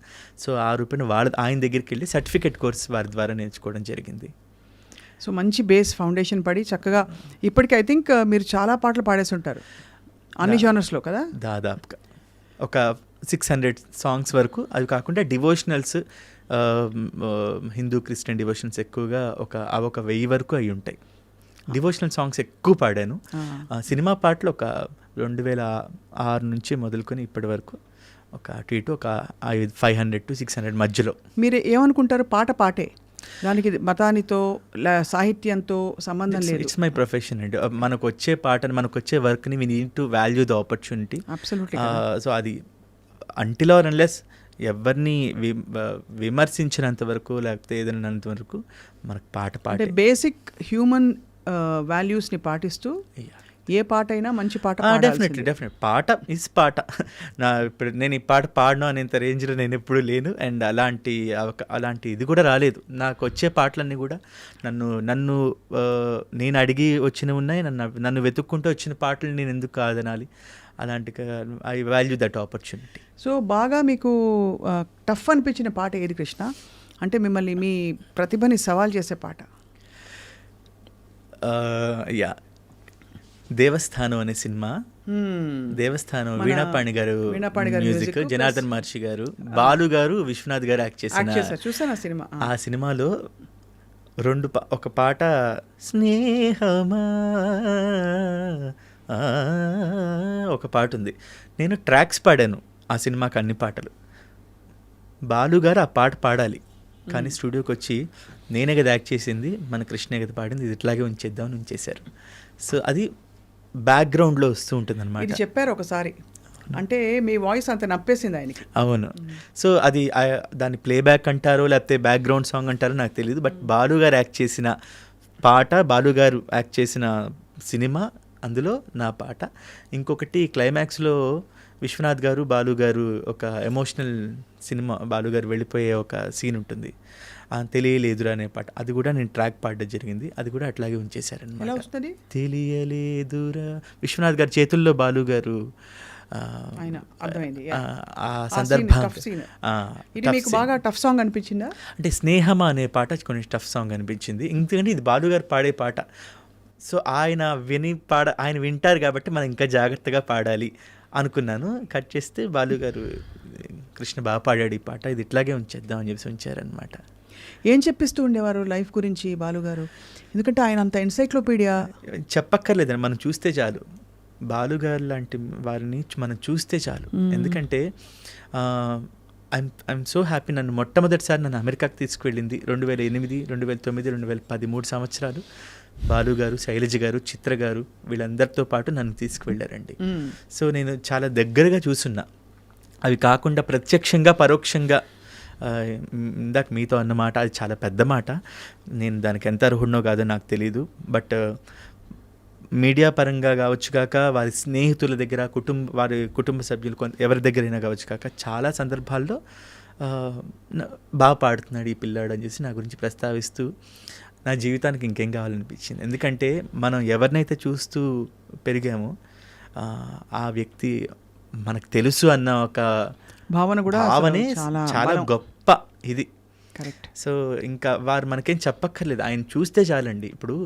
సో ఆ రూపాయన ఆయన దగ్గరికి వెళ్ళి సర్టిఫికేట్ కోర్స్ వారి ద్వారా నేర్చుకోవడం జరిగింది. సో మంచి బేస్ ఫౌండేషన్ పడి చక్కగా ఇప్పటికీ ఐ థింక్ మీరు చాలా పాటలు పాడేసి ఉంటారు అన్ని జానర్స్లో కదా? దాదాపుగా ఒక 600 సాంగ్స్ వరకు. అవి కాకుండా డివోషనల్స్, హిందూ క్రిస్టియన్ డివోషన్స్ ఎక్కువగా ఒక 1000 వరకు అయి ఉంటాయి. డివోషనల్ సాంగ్స్ ఎక్కువ పాడాను. సినిమా పాటలు ఒక 2006 నుంచి మొదలుకొని ఇప్పటి వరకు ఒక అటు ఇటు ఒక 500 to 600 మధ్యలో. మీరు ఏమనుకుంటారు? పాటే దానికి మతానితో సాహిత్యంతో సంబంధం లేదు. ఇట్స్ మై ప్రొఫెషన్ అండి. మనకు వచ్చే పాటని, మనకు వచ్చే వర్క్ని we need to value the opportunity. Absolutely. So అది అంటిల్ ఆర్ అన్లెస్ ఎవరిని విమర్శించినంత వరకు లేకపోతే ఏదైనా వరకు మనకు పాట బేసిక్ హ్యూమన్ వాల్యూస్ని పాటిస్తూ ఏ పాట అయినా మంచి పాట. డెఫినెట్లీ పాట ఇస్ పాట. ఇప్పుడు నేను ఈ పాట పాడను అనేంత రేంజ్లో నేను ఎప్పుడు లేను. అండ్ అలాంటి ఇది కూడా రాలేదు. నాకు వచ్చే పాటలన్నీ కూడా నేను అడిగి వచ్చినవి ఉన్నాయి. నన్ను వెతుక్కుంటూ వచ్చిన పాటలు నేను ఎందుకు కాదనాలి? అలాంటి I value that opportunity. So బాగా మీకు టఫ్ అనిపించిన పాట ఏది కృష్ణ? అంటే మిమ్మల్ని మీ ప్రతిభని సవాల్ చేసే పాట? దేవస్థానం అనే సినిమా. దేవస్థానం వీణాపాణి గారు మ్యూజిక్, జనార్దన్ మహర్షి గారు, బాలు గారు, విశ్వనాథ్ గారు యాక్ట్ చేసిన ఆ సినిమాలో ఒక పాట స్నేహమా ఒక పాట ఉంది. నేను ట్రాక్స్ పాడాను ఆ సినిమాకి, అన్ని పాటలు. బాలు గారు ఆ పాట పాడాలి, కానీ స్టూడియోకి వచ్చి నేనే కదా యాక్ట్ చేసింది, మన కృష్ణే కదా పాడింది, ఇది ఇట్లాగే ఉంచేద్దామని ఉంచేశారు. సో అది బ్యాక్గ్రౌండ్లో వస్తూ ఉంటుంది ఇది అనమాట. చెప్పారు ఒకసారి, అంటే మీ వాయిస్ అంత నప్పేసింది ఆయనకి. అవును. సో అది దాన్ని ప్లేబ్యాక్ అంటారో లేకపోతే బ్యాక్గ్రౌండ్ సాంగ్ అంటారో నాకు తెలియదు. బట్ బాలు గారు యాక్ట్ చేసిన పాట, బాలు గారు యాక్ట్ చేసిన సినిమా, అందులో నా పాట. ఇంకొకటి క్లైమాక్స్లో విశ్వనాథ్ గారు, బాలు గారు ఒక ఎమోషనల్ సినిమా, బాలు గారు వెళ్ళిపోయే ఒక సీన్ ఉంటుంది, తెలియలేదురా అనే పాట. అది కూడా నేను ట్రాక్ పాడడం జరిగింది. అది కూడా అట్లాగే ఎలా ఉంచేశారనమాట. వస్తుంది? తెలియలేదురా విశ్వనాథ్ గారు చేతుల్లో బాలు గారు ఆయన అర్థమైంది. ఆ సందర్భం. Tough scene. ఇది మీకు బాగా టఫ్ సాంగ్ అనిపించిందా? అంటే స్నేహమా అనే పాట కొంచెం టఫ్ సాంగ్ అనిపించింది. ఎందుకంటే ఇది బాలు గారు పాడే పాట. సో ఆయన ఆయన వింటారు కాబట్టి మనం ఇంకా జాగ్రత్తగా పాడాలి అనుకున్నాను. కట్ చేస్తే బాలు గారు, కృష్ణ బాగా పాడాడు ఈ పాట, ఇది ఇట్లాగే ఉంచేద్దాం అని చెప్పి ఉంచారనమాట. ఏం చెప్పిస్తూ ఉండేవారు లైఫ్ గురించి బాలు గారు? ఎందుకంటే ఆయన అంత ఎన్సైక్లోపీడియా. చెప్పక్కర్లేదండి, మనం చూస్తే చాలు. బాలుగారు లాంటి వారిని మనం చూస్తే చాలు. ఎందుకంటే ఐఎమ్ సో హ్యాపీ. నన్ను మొట్టమొదటిసారి నన్ను అమెరికాకి తీసుకువెళ్ళింది 2008, 2009, 2010 3 సంవత్సరాలు బాలుగారు, శైలజ గారు, చిత్ర గారు వీళ్ళందరితో పాటు నన్ను తీసుకువెళ్ళారండి. సో నేను చాలా దగ్గరగా చూసున్నా. అవి కాకుండా ప్రత్యక్షంగా పరోక్షంగా, ఇందాక మీతో అన్నమాట అది చాలా పెద్ద మాట, నేను దానికి ఎంత అర్హుడినో కాదో నాకు తెలీదు. బట్ మీడియా పరంగా కావచ్చు కాక, వారి స్నేహితుల దగ్గర, వారి కుటుంబ సభ్యులు ఎవరి దగ్గరైనా కావచ్చు కాక, చాలా సందర్భాల్లో బాగా పాడుతున్నాడు ఈ పిల్లాడు అని చెప్పి నా గురించి ప్రస్తావిస్తూ నా జీవితానికి ఇంకేం కావాలనిపించింది. ఎందుకంటే మనం ఎవరినైతే చూస్తూ పెరిగామో ఆ వ్యక్తి మనకు తెలుసు అన్న ఒక భావనే చాలా గొప్ప ఇది. కరెక్ట్. సో ఇంకా వారు మనకేం చెప్పక్కర్లేదు, ఆయన చూస్తే చాలండి. ఇప్పుడు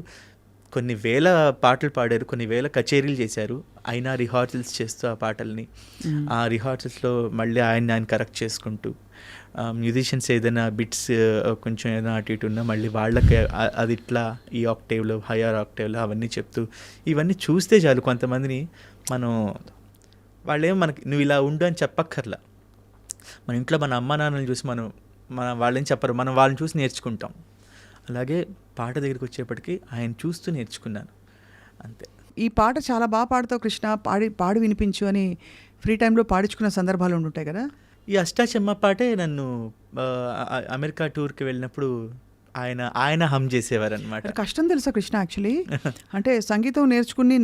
కొన్ని వేల పాటలు పాడారు, కొన్ని వేల కచేరీలు చేశారు, అయినా రిహార్సల్స్ చేస్తూ ఆ పాటల్ని, ఆ రిహార్సల్స్లో మళ్ళీ ఆయన కరెక్ట్ చేసుకుంటూ, మ్యూజిషియన్స్ ఏదైనా బిట్స్ కొంచెం ఏదైనా అటు ఇటు ఉన్నా మళ్ళీ వాళ్ళకి అది ఇట్లా ఈ ఆక్టేవ్లో, హయ్యర్ ఆక్టేవ్లో అవన్నీ చెప్తూ, ఇవన్నీ చూస్తే చాలు కొంతమందిని మనం, వాళ్ళేమో మనకి నువ్వు ఇలా ఉండు అని చెప్పక్కర్లా. మన ఇంట్లో మన అమ్మ నాన్నలు చూసి మన వాళ్ళేం చెప్పరు, మనం వాళ్ళని చూసి నేర్చుకుంటాం. అలాగే పాట దగ్గరికి వచ్చేప్పటికి ఆయన చూస్తూ నేర్చుకున్నాను అంతే. ఈ పాట చాలా బాగా పాడుతావు కృష్ణ, పాడి వినిపించు అని ఫ్రీ టైంలో పాడించుకున్న సందర్భాలు ఉండుంటాయి కదా? ఈ అష్టాచెమ్మ పాటే నన్ను అమెరికా టూర్కి వెళ్ళినప్పుడు ఆయన హమ్ చేసేవారు అనమాట. కష్టం తెలుసా కృష్ణ యాక్చువల్లీ, అంటే సంగీతం నేర్చుకుని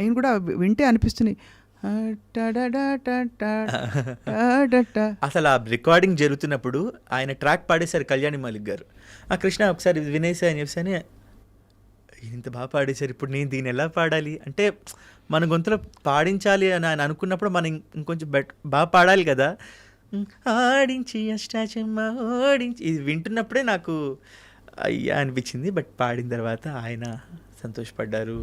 నేను కూడా వింటే అనిపిస్తుంది. అసలు ఆ రికార్డింగ్ జరుగుతున్నప్పుడు ఆయన ట్రాక్ పాడేశారు కళ్యాణి మాలిక్ గారు. ఆ కృష్ణ ఒకసారి వినేసా అని చెప్పి ఇంత బాగా పాడేశారు, ఇప్పుడు నేను దీన్ని ఎలా పాడాలి అంటే, మన గొంతులో పాడించాలి అని ఆయన అనుకున్నప్పుడు మనం ఇంకొంచెం బాగా పాడాలి కదా. ఆడించి అష్టాచెమ్మ ఓడించి, ఇది వింటున్నప్పుడే నాకు అయ్యా అనిపించింది. బట్ పాడిన తర్వాత ఆయన సంతోషపడ్డారు.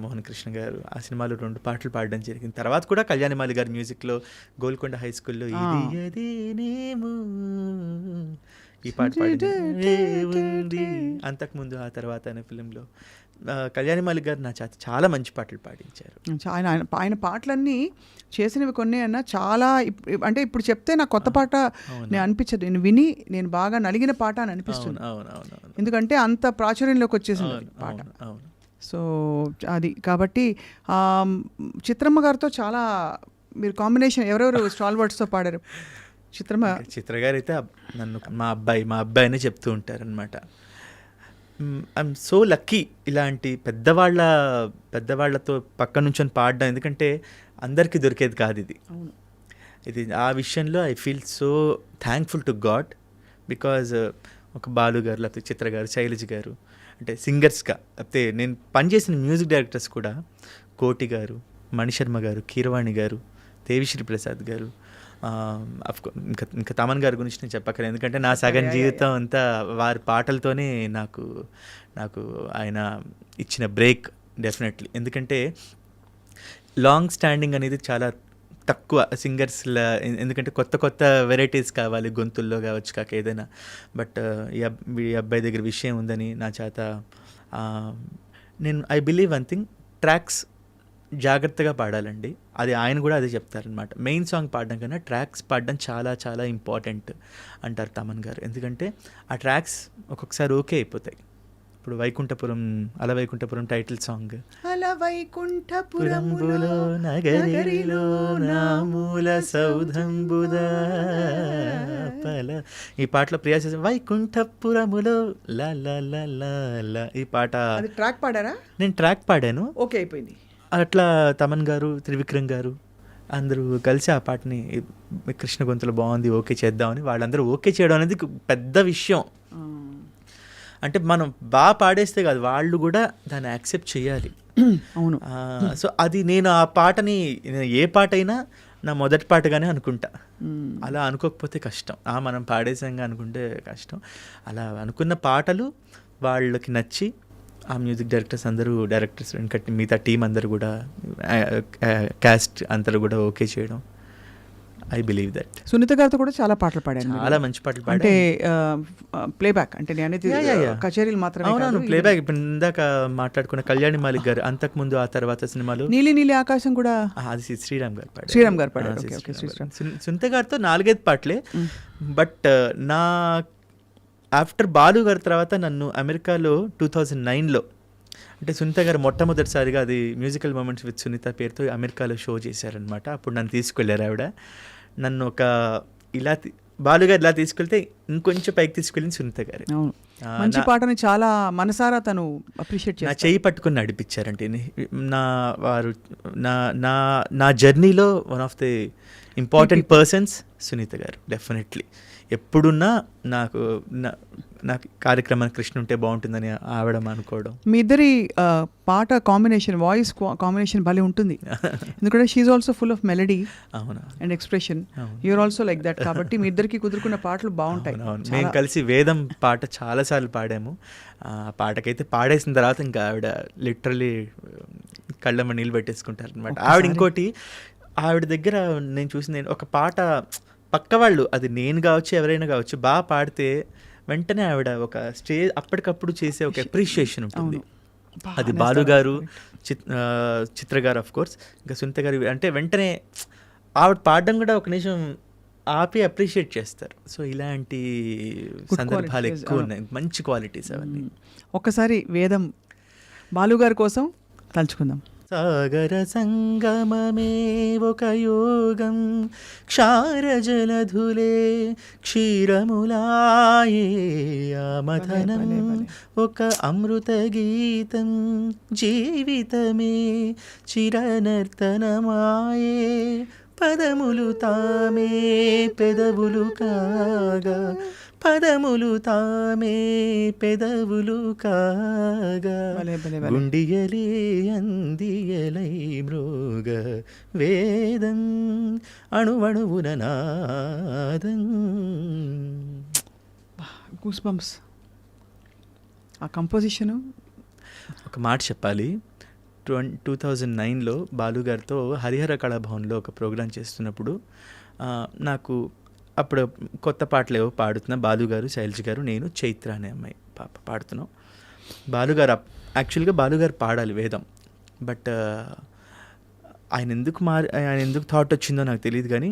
మోహన్ కృష్ణ గారు ఆ సినిమాలో 2 పాటలు పాడడం జరిగింది. తర్వాత కూడా కళ్యాణి మాలి గారి మ్యూజిక్లో గోల్కొండ హై స్కూల్లో ఇది అదేనేమో ఈ పాట పాడింది. అంతకుముందు ఆ తర్వాత అనే ఫిలింలో కళ్యాణి మాలిక్ గారు నా చేత చాలా మంచి పాటలు పాడించారు. ఆయన పాటలన్నీ చేసినవి కొన్ని అన్నా చాలా, అంటే ఇప్పుడు చెప్తే నాకు కొత్త పాట నేను అనిపించదు, నేను విని నేను బాగా నలిగిన పాట అని అనిపిస్తుంది. ఎందుకంటే అంత ప్రాచుర్యంలోకి వచ్చేసింది పాట. సో అది కాబట్టి చిత్రమ్మ గారితో చాలా మీరు కాంబినేషన్, ఎవరెవరు స్టాల్వర్డ్స్తో పాడారు? చిత్ర గారు అయితే నన్ను మా అబ్బాయి అనే చెప్తూ ఉంటారనమాట. ఐఎమ్ సో లక్కీ ఇలాంటి పెద్దవాళ్ళతో పక్క నుంచొని పాడడం, ఎందుకంటే అందరికీ దొరికేది కాదు ఇది. ఆ విషయంలో I feel so thankful to God, because ఒక బాలు గారు, లేకపోతే చిత్ర గారు, శైలజ గారు, అంటే సింగర్స్గా, లేకపోతే నేను పనిచేసిన మ్యూజిక్ డైరెక్టర్స్ కూడా కోటి గారు, మణిశర్మ గారు, కీరవాణి గారు, దేవిశ్రీ ప్రసాద్ గారు, ఇంకా తమన్ గారి గురించి నేను చెప్పక్కర్లేదు, ఎందుకంటే నా సగం జీవితం అంతా వారి పాటలతోనే నాకు ఆయన ఇచ్చిన బ్రేక్ డెఫినెట్లీ. ఎందుకంటే లాంగ్ స్టాండింగ్ అనేది చాలా తక్కువ సింగర్స్లా, ఎందుకంటే కొత్త వెరైటీస్ కావాలి గొంతుల్లో కావచ్చు కాక ఏదైనా. బట్ ఈ అబ్బాయి దగ్గర విషయం ఉందని నా చేత, నేను I believe one thing, tracks జాగ్రత్తగా పాడాలండి. అది ఆయన కూడా అదే చెప్తారనమాట. మెయిన్ సాంగ్ పాడడం కన్నా ట్రాక్స్ పాడడం చాలా చాలా ఇంపార్టెంట్ అంటారు తమన్ గారు. ఎందుకంటే ఆ ట్రాక్స్ ఒక్కొక్కసారి ఓకే అయిపోతాయి. ఇప్పుడు వైకుంఠపురం, అల వైకుంఠపురం టైటిల్ సాంగ్, అల వైకుంఠపురములో పురంబులో నగరిలో నామూల సౌధంబుద పల, ఈ పాటలో ప్రియా చేసే వైకుంఠపురములో లా లా లా లా లా, ఈ పాట అది ట్రాక్ పాడారా? నేను ట్రాక్ పాడాను. ఓకే అయిపోయింది. అట్లా తమన్ గారు, త్రివిక్రమ్ గారు అందరూ కలిసి ఆ పాటని కృష్ణ గొంతులో బాగుంది ఓకే చేద్దామని వాళ్ళందరూ ఓకే చేయడం అనేది పెద్ద విషయం. అంటే మనం బాగా పాడేస్తే కాదు, వాళ్ళు కూడా దాన్ని యాక్సెప్ట్ చేయాలి. అవును. సో అది నేను ఆ పాటని ఏ పాట అయినా నా మొదటి పాటగానే అనుకుంటా. అలా అనుకోకపోతే కష్టం. మనం పాడేసాంగా అనుకుంటే కష్టం. అలా అనుకున్న పాటలు వాళ్ళకి నచ్చి ఆ మ్యూజిక్ డైరెక్టర్స్ అందరూ, డైరెక్టర్స్ వెంకట్ మిగతా టీం అందరూ కూడా, క్యాస్ట్ అందరూ కూడా ఓకే చేయడం, ఐ బిలీవ్ దట్. సునీత గారితో కూడా చాలా పాటలు పాడాను. చాలా మంచి పాటలు అంటే పాడాను. ప్లేబ్యాక్ అంటే నేను అనేది కచేరీలు మాత్రమే. అవునవును, ప్లేబ్యాక్. ఇప్పుడు ఇందాక మాట్లాడుకున్న కళ్యాణి మాలిక్ గారు, అంతకుముందు ఆ తర్వాత సినిమాలు నీలి నీలి ఆకాశం కూడా అది శ్రీరామ్ గారు పాడారు. శ్రీరామ్ గారు పాడారు. సునీత గారితో 4-5 పాటలే. బట్ నా ఆఫ్టర్ బాలు గారి తర్వాత నన్ను అమెరికాలో 2009లో, అంటే సునీత గారు మొట్టమొదటిసారిగా అది మ్యూజికల్ మూమెంట్స్ విత్ సునీత పేరుతో అమెరికాలో షో చేశారనమాట. అప్పుడు నన్ను తీసుకెళ్ళారు ఆవిడ. నన్ను ఒక ఇలా బాలుగారు ఇలా తీసుకెళ్తే ఇంకొంచెం పైకి తీసుకెళ్ళింది సునీత గారు. మంచి పాటని చాలా మనసారా తను అప్రిషియేట్ చేశారు. నా చేయి పట్టుకుని నడిపించారంటే వారు నా జర్నీలో one of the important persons Sunitha గారు. డెఫినెట్లీ ఎప్పుడున్నా నాకు కార్యక్రమానికి కృష్ణ ఉంటే బాగుంటుందని ఆవిడ అనుకోవడం. మీ ఇద్దరి పాట కాంబినేషన్, వాయిస్ కాంబినేషన్ భలే ఉంటుంది. ఎందుకంటే she's also full of melody and expression. You're also like that. కాబట్టి మీ ఇద్దరికి కుదురుకున్న పాటలు బాగుంటాయి. మేము కలిసి వేదం పాట చాలాసార్లు పాడాము. ఆ పాటకైతే పాడేసిన తర్వాత ఇంకా ఆవిడ లిటరలీ కళ్ళమ్మ నీళ్ళు పెట్టేసుకుంటారు అనమాట. ఆవిడ ఇంకోటి, ఆవిడ దగ్గర నేను చూసింది ఒక పాట పక్క వాళ్ళు, అది నేను కావచ్చు ఎవరైనా కావచ్చు, బాగా పాడితే వెంటనే ఆవిడ ఒక స్టేజ్ అప్పటికప్పుడు చేసే ఒక అప్రిషియేషన్ ఉంటుంది. అది బాలు గారు, చిత్ర గారు ఆఫ్ కోర్స్, ఇంకా సునీత గారు అంటే వెంటనే ఆవిడ పాడడం కూడా ఒక నిమిషం ఆపి అప్రిషియేట్ చేస్తారు. సో ఇలాంటి సందర్భాలు ఎక్కువ ఉన్నాయి, మంచి క్వాలిటీస్ అవన్నీ. ఒక్కసారి వేదం బాలుగారి కోసం తలుచుకుందాం. సాగర సంగమమే ఒక యోగం, క్షారజలధులే క్షీరములాయే, ఆమథనం ఒక అమృత గీతం, జీవితమే చిరనర్తనమాయే, పదములు తామే పెదవులు కాగా, పదములు తామే పెదవులు కాగా, గుండియలే అందియలై మృగ వేదం అణువణువున నాదం. Goose bumps. ఆ కంపోజిషను. ఒక మాట చెప్పాలి, 2009లో బాలుగారితో హరిహర కళాభవన్లో ఒక ప్రోగ్రాం చేస్తున్నప్పుడు నాకు అప్పుడు కొత్త పాటలు ఏవో పాడుతున్నా. బాలుగారు, శైలజ గారు, నేను, చైత్ర అనే అమ్మాయి పాడుతున్నాం. బాలుగారు యాక్చువల్గా బాలుగారు పాడాలి వేదం, బట్ ఆయన ఎందుకు థాట్ వచ్చిందో నాకు తెలియదు, కానీ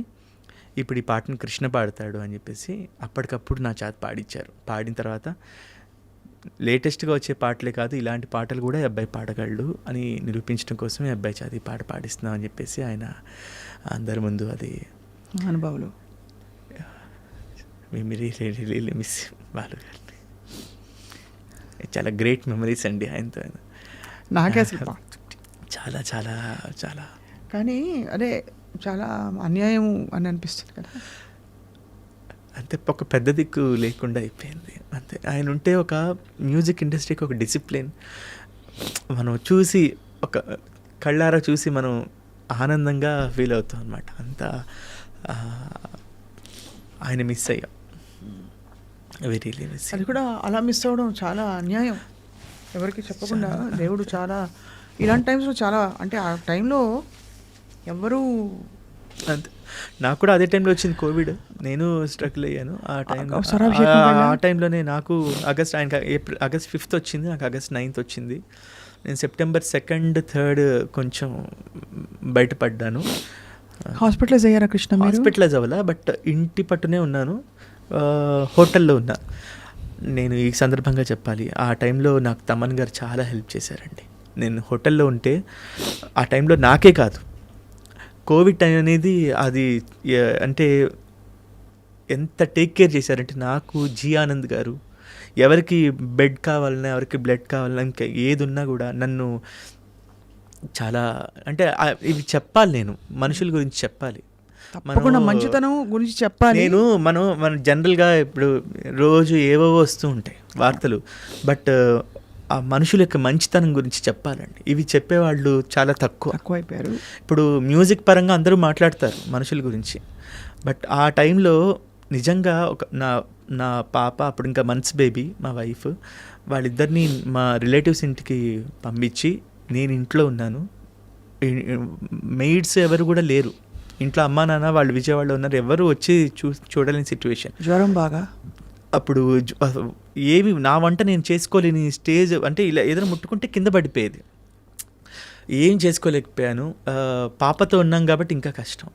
ఇప్పుడు ఈ పాటను కృష్ణ పాడతాడు అని చెప్పేసి అప్పటికప్పుడు నా చేత పాడించారు. పాడిన తర్వాత లేటెస్ట్గా వచ్చే పాటలే కాదు, ఇలాంటి పాటలు కూడా ఈ అబ్బాయి పాడగలడు అని నిరూపించడం కోసమే అబ్బాయి చేత ఈ పాట పాడిస్తున్నాం అని చెప్పేసి ఆయన అందరి ముందు అది అనుభవాలు. రియల్లీ మిస్ బాలు గారిని. చాలా గ్రేట్ మెమరీస్ అండి ఆయనతో. నాకే అసలు చాలా చాలా చాలా, కానీ అదే చాలా అన్యాయం అని అనిపిస్తుంది కదా. అంతే, ఒక పెద్ద దిక్కు లేకుండా అయిపోయింది అంతే. ఆయన ఉంటే ఒక మ్యూజిక్ ఇండస్ట్రీకి ఒక డిసిప్లిన్ మనం చూసి, ఒక కళ్ళారా చూసి మనం ఆనందంగా ఫీల్ అవుతాం అనమాట. అంతా ఆయన మిస్ అయ్యాం. Very miss. అది కూడా అలా మిస్ అవ్వడం చాలా అన్యాయం. ఎవరికి చెప్పకుండా దేవుడు చాలా ఇలాంటి టైమ్స్లో చాలా, అంటే ఆ టైంలో ఎవరు, నాకు కూడా అదే టైంలో వచ్చింది కోవిడ్, నేను స్ట్రగుల్ అయ్యాను ఆ టైంలోనే. నాకు ఆగస్ట్ 5th వచ్చింది, నాకు ఆగస్ట్ 9th వచ్చింది. నేను సెప్టెంబర్ 2nd 3rd కొంచెం బయటపడ్డాను. హాస్పిటలైజ్ అయ్యారా కృష్ణ మీరు? హాస్పిటలైజ్ అవ్వాలా, బట్ ఇంటి పట్టునే ఉన్నాను, హోటల్లో ఉన్నా. నేను ఈ సందర్భంగా చెప్పాలి, ఆ టైంలో నాకు తమన్ గారు చాలా హెల్ప్ చేశారండి. నేను హోటల్లో ఉంటే ఆ టైంలో నాకే కాదు, కోవిడ్ టైం అనేది అది అంటే ఎంత టేక్ కేర్ చేశారంటే, నాకు జీ ఆనంద్ గారు ఎవరికి బెడ్ కావాలన్నా, ఎవరికి బ్లడ్ కావాలన్నా, ఇంకా ఏది ఉన్నా కూడా నన్ను చాలా అంటే ఇవి చెప్పాలి, నేను మనుషుల గురించి చెప్పాలి. తప్పకుండా మంచితనం గురించి చెప్పాలి. మన జనరల్గా ఇప్పుడు రోజు ఏవో వస్తూ ఉంటాయి వార్తలు, బట్ ఆ మనుషుల యొక్క మంచితనం గురించి చెప్పాలండి. ఇవి చెప్పేవాళ్ళు చాలా తక్కువైపోయారు. ఇప్పుడు మ్యూజిక్ పరంగా అందరూ మాట్లాడతారు మనుషుల గురించి, బట్ ఆ టైంలో నిజంగా నా పాప అప్పుడు ఇంకా మంత్స్ బేబీ, మా వైఫ్, వాళ్ళిద్దరిని మా రిలేటివ్స్ ఇంటికి పంపించి నేను ఇంట్లో ఉన్నాను. మెయిడ్స్ ఎవరు కూడా లేరు ఇంట్లో, అమ్మా నాన్న వాళ్ళు విజయవాడలో ఉన్నారు, ఎవరు వచ్చి చూడలేని సిచ్యువేషన్. జ్వరం బాగా, అప్పుడు ఏవి నా వంట నేను చేసుకోలేని స్టేజ్, అంటే ఇలా ఏదైనా ముట్టుకుంటే కింద పడిపోయేది, ఏం చేసుకోలేకపోయాను. పాపతో ఉన్నాం కాబట్టి ఇంకా కష్టం.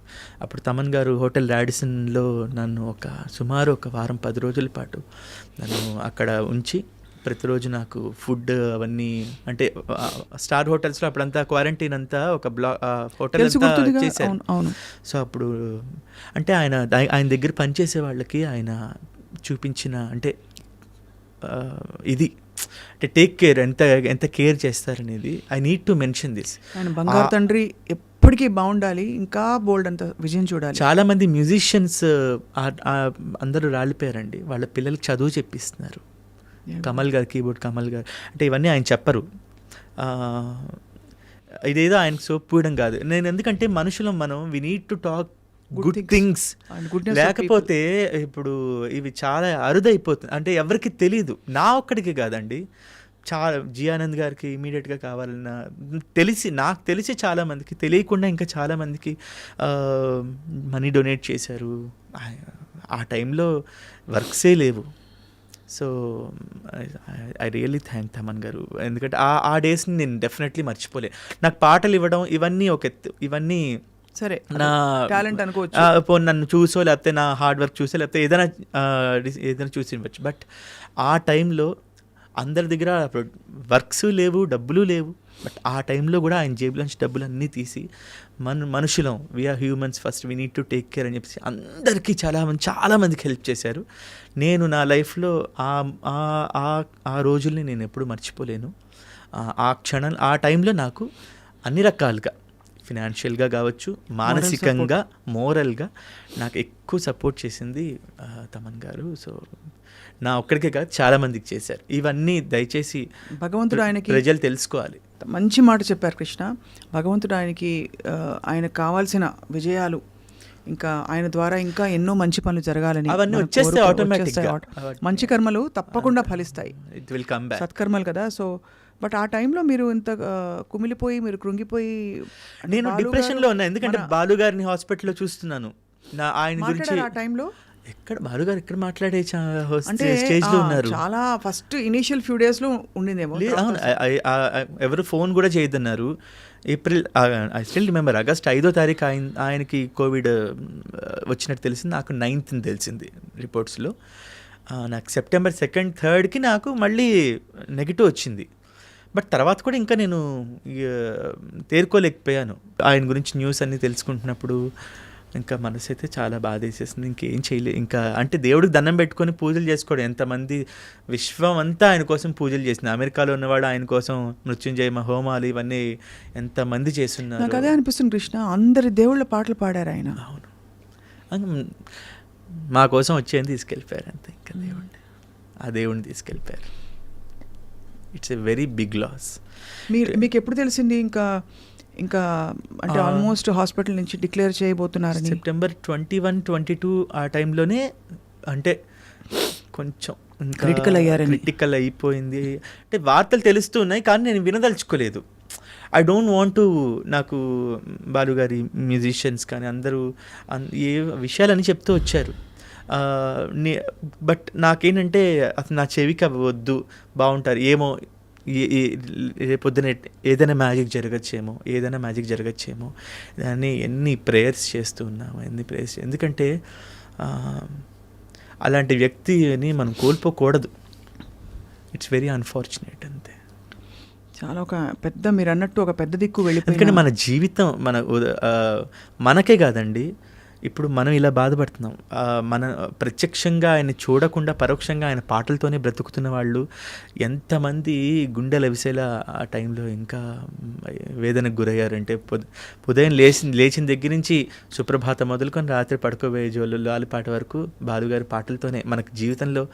అప్పుడు తమన్ గారు హోటల్ రాడిసన్లో నన్ను సుమారు ఒక వారం 10 రోజుల పాటు నన్ను అక్కడ ఉంచి ప్రతిరోజు నాకు ఫుడ్ అవన్నీ, అంటే స్టార్ హోటల్స్లో అప్పుడంతా క్వారంటైన్ అంతా ఒక హోటల్ అంతా చేశారు. సో అప్పుడు అంటే ఆయన దగ్గర పనిచేసే వాళ్ళకి ఆయన చూపించిన అంటే ఇది అంటే టేక్ కేర్, ఎంత కేర్ చేస్తారనేది I need to mention this. ఆయన బంగారు తండ్రి ఎప్పటికీ బాగుండాలి, ఇంకా బోల్డ్ అంత విజయం చూడాలి. చాలామంది మ్యూజిషియన్స్ అందరూ రాలిపోయారండి, వాళ్ళ పిల్లలకి చదువు చెప్పిస్తున్నారు. కమల్ గారు, కీబోర్డ్ కమల్ గారు, అంటే ఇవన్నీ ఆయన చెప్పరు. ఇదేదో ఆయనకు సోప్ పూయడం కాదు. నేను ఎందుకంటే మనుషులం మనం, we need to talk good things. లేకపోతే ఇప్పుడు ఇవి చాలా అరుదైపోతుంది, అంటే ఎవరికి తెలీదు, నా ఒక్కడికి కాదండి, చాలా జీ ఆనంద్ గారికి ఇమీడియట్గా కావాలన్నా నాకు తెలిసి చాలామందికి తెలియకుండా ఇంకా చాలామందికి మనీ డొనేట్ చేశారు. ఆ టైంలో వర్క్సే లేవు. So I really thank Thaman గారు, ఎందుకంటే ఆ డేస్ని నేను డెఫినెట్లీ మర్చిపోలే. నాకు పాటలు ఇవ్వడం ఇవన్నీ ఒక ఎత్తు, ఇవన్నీ సరే నా టాలెంట్ అనుకోవచ్చు, నన్ను చూసో లేకపోతే నా హార్డ్ వర్క్ చూసో లేకపోతే ఏదైనా చూసి ఇవ్వచ్చు. బట్ ఆ టైంలో అందరి దగ్గర వర్క్స్ లేవు, డబ్బులు లేవు, బట్ ఆ టైంలో కూడా ఆయన జేబులోంచి డబ్బులు అన్నీ తీసి మనుషులం, we're humans first, we need to take care అని చెప్పేసి అందరికీ చాలామందికి హెల్ప్ చేశారు. నేను నా లైఫ్లో ఆ రోజుల్ని నేను ఎప్పుడు మర్చిపోలేను. ఆ టైంలో నాకు అన్ని రకాలుగా ఫినాన్షియల్గా కావచ్చు, మానసికంగా, మోరల్గా నాకు ఎక్కువ సపోర్ట్ చేసింది తమన్ గారు. సో నా ఒక్కడికే కాదు, చాలామందికి చేశారు. ఇవన్నీ దయచేసి భగవంతుడు ఆయనకి ప్రజలు తెలుసుకోవాలి. మంచి మాట చెప్పారు కృష్ణ. భగవంతుడు ఆయనకు కావాల్సిన విజయాలు, ఇంకా ఆయన ద్వారా ఇంకా ఎన్నో మంచి పనులు జరగాలని, అవన్నీ వచ్చేస్తే ఆటోమేటిక్గా మంచి కర్మలు తప్పకుండా ఫలిస్తాయి, ఇట్ విల్ కమ్ బ్యాక్, సత్కర్మలు కదా. సో బట్ ఆ టైంలో మీరు ఇంత కుమిలిపోయి, మీరు కృంగిపోయి, నేను డిప్రెషన్లో ఉన్నా, ఎందుకంటే బాలు గారిని హాస్పిటల్లో చూస్తున్నాను. ఆయన గురించి ఆ టైంలో ఎక్కడ బాలుగారు ఎక్కడ మాట్లాడే స్టేజ్లో ఉన్నారు. చాలా ఫస్ట్ ఇనీషియల్ ఫ్యూ డేస్లో ఉండిందేమో. ఎవరు ఫోన్ కూడా చేయొద్దన్నారు. April, I still remember, August 5వ తారీఖు ఆయనకి కోవిడ్ వచ్చినట్టు తెలిసింది. నాకు 9th తెలిసింది రిపోర్ట్స్లో. నాకు సెప్టెంబర్ 2nd 3rdకి నాకు మళ్ళీ నెగిటివ్ వచ్చింది. బట్ తర్వాత కూడా ఇంకా నేను తేరుకోలేకపోయాను. ఆయన గురించి న్యూస్ అన్నీ తెలుసుకుంటున్నప్పుడు ఇంకా మనసు అయితే చాలా బాధ వేసేసింది. ఇంకేం చేయలేదు. ఇంకా అంటే దేవుడికి దండం పెట్టుకొని పూజలు చేసుకోవడం. ఎంతమంది విశ్వం అంతా ఆయన కోసం పూజలు చేసింది. అమెరికాలో ఉన్నవాడు ఆయన కోసం మృత్యుంజయ హోమాలు ఇవన్నీ ఎంతమంది చేస్తున్నారు. నాకు అదే అనిపిస్తుంది కృష్ణ, అందరి దేవుళ్ళ పాటలు పాడారు ఆయన. అవును, మా కోసం వచ్చేది తీసుకెళ్ళిపోయారు అంతే. ఇంకా దేవుడిని తీసుకెళ్ళిపోయారు. It's a very big loss. మీకు ఎప్పుడు తెలిసింది ఇంకా అంటే ఆల్మోస్ట్ హాస్పిటల్ నుంచి డిక్లేర్ చేయబోతున్నారని? సెప్టెంబర్ 21, 22 ఆ టైంలోనే, అంటే కొంచెం క్రిటికల్ అయిపోయింది. అంటే వార్తలు తెలుస్తూ ఉన్నాయి కానీ నేను వినదలుచుకోలేదు. ఐ డోంట్ వాంట్ టు, నాకు బాలుగారి మ్యూజిషియన్స్ కానీ అందరూ ఏ విషయాలని చెప్తూ వచ్చారు. బట్ నాకేంటంటే అసలు నా చెవికి వద్దు, బాగుంటారు ఏమో, రేపొద్దున ఏదైనా మ్యాజిక్ జరగచ్చేమో దాన్ని ఎన్ని ప్రేయర్స్ చేస్తూ ఉన్నాము, ఎందుకంటే అలాంటి వ్యక్తిని మనం కోల్పోకూడదు. ఇట్స్ వెరీ అన్ఫార్చునేట్ అంతే. చాలా ఒక పెద్ద, మీరు అన్నట్టు ఒక పెద్ద దిక్కు ఎందుకంటే వెళ్ళిపోయింది. మన జీవితం మనకే కాదండి, ఇప్పుడు మనం ఇలా బాధపడుతున్నాం, మన ప్రత్యక్షంగా ఆయన చూడకుండా పరోక్షంగా ఆయన పాటలతోనే బ్రతుకుతున్న వాళ్ళు ఎంతమంది గుండెల విసేలా ఆ టైంలో ఇంకా వేదనకు గురయ్యారంటే, ఉదయం లేచిన దగ్గర నుంచి సుప్రభాతం మొదలుకొని రాత్రి పడుకోబోయే జోలు లాలిపాట వరకు బాలుగారి పాటలతోనే మనకు జీవితంలో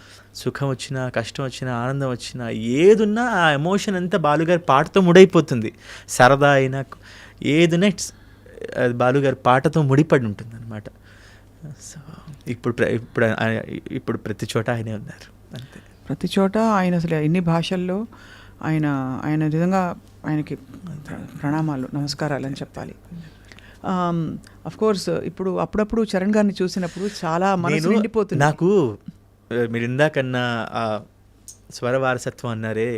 సుఖం వచ్చినా, కష్టం వచ్చినా, ఆనందం వచ్చినా, ఏదున్నా ఆ ఎమోషన్ అంతా బాలుగారి పాటతో ముడైపోతుంది. సరదా అయినా ఏదున్నా అది బాలుగారి పాటతో ముడిపడి ఉంటుంది అనమాట. సో ఇప్పుడు ప్రతి చోట ఆయనే ఉన్నారు అంతే. ప్రతి చోట ఆయన అసలు ఎన్ని భాషల్లో ఆయన నిజంగా ఆయనకి ప్రణామాలు, నమస్కారాలు అని చెప్పాలి. అఫ్ కోర్స్ ఇప్పుడు అప్పుడప్పుడు చరణ్ గారిని చూసినప్పుడు చాలా మనసు నిండిపోతుంది. నాకు మీరు ఇందాకన్నా స్వర వారసత్వం అన్నారే,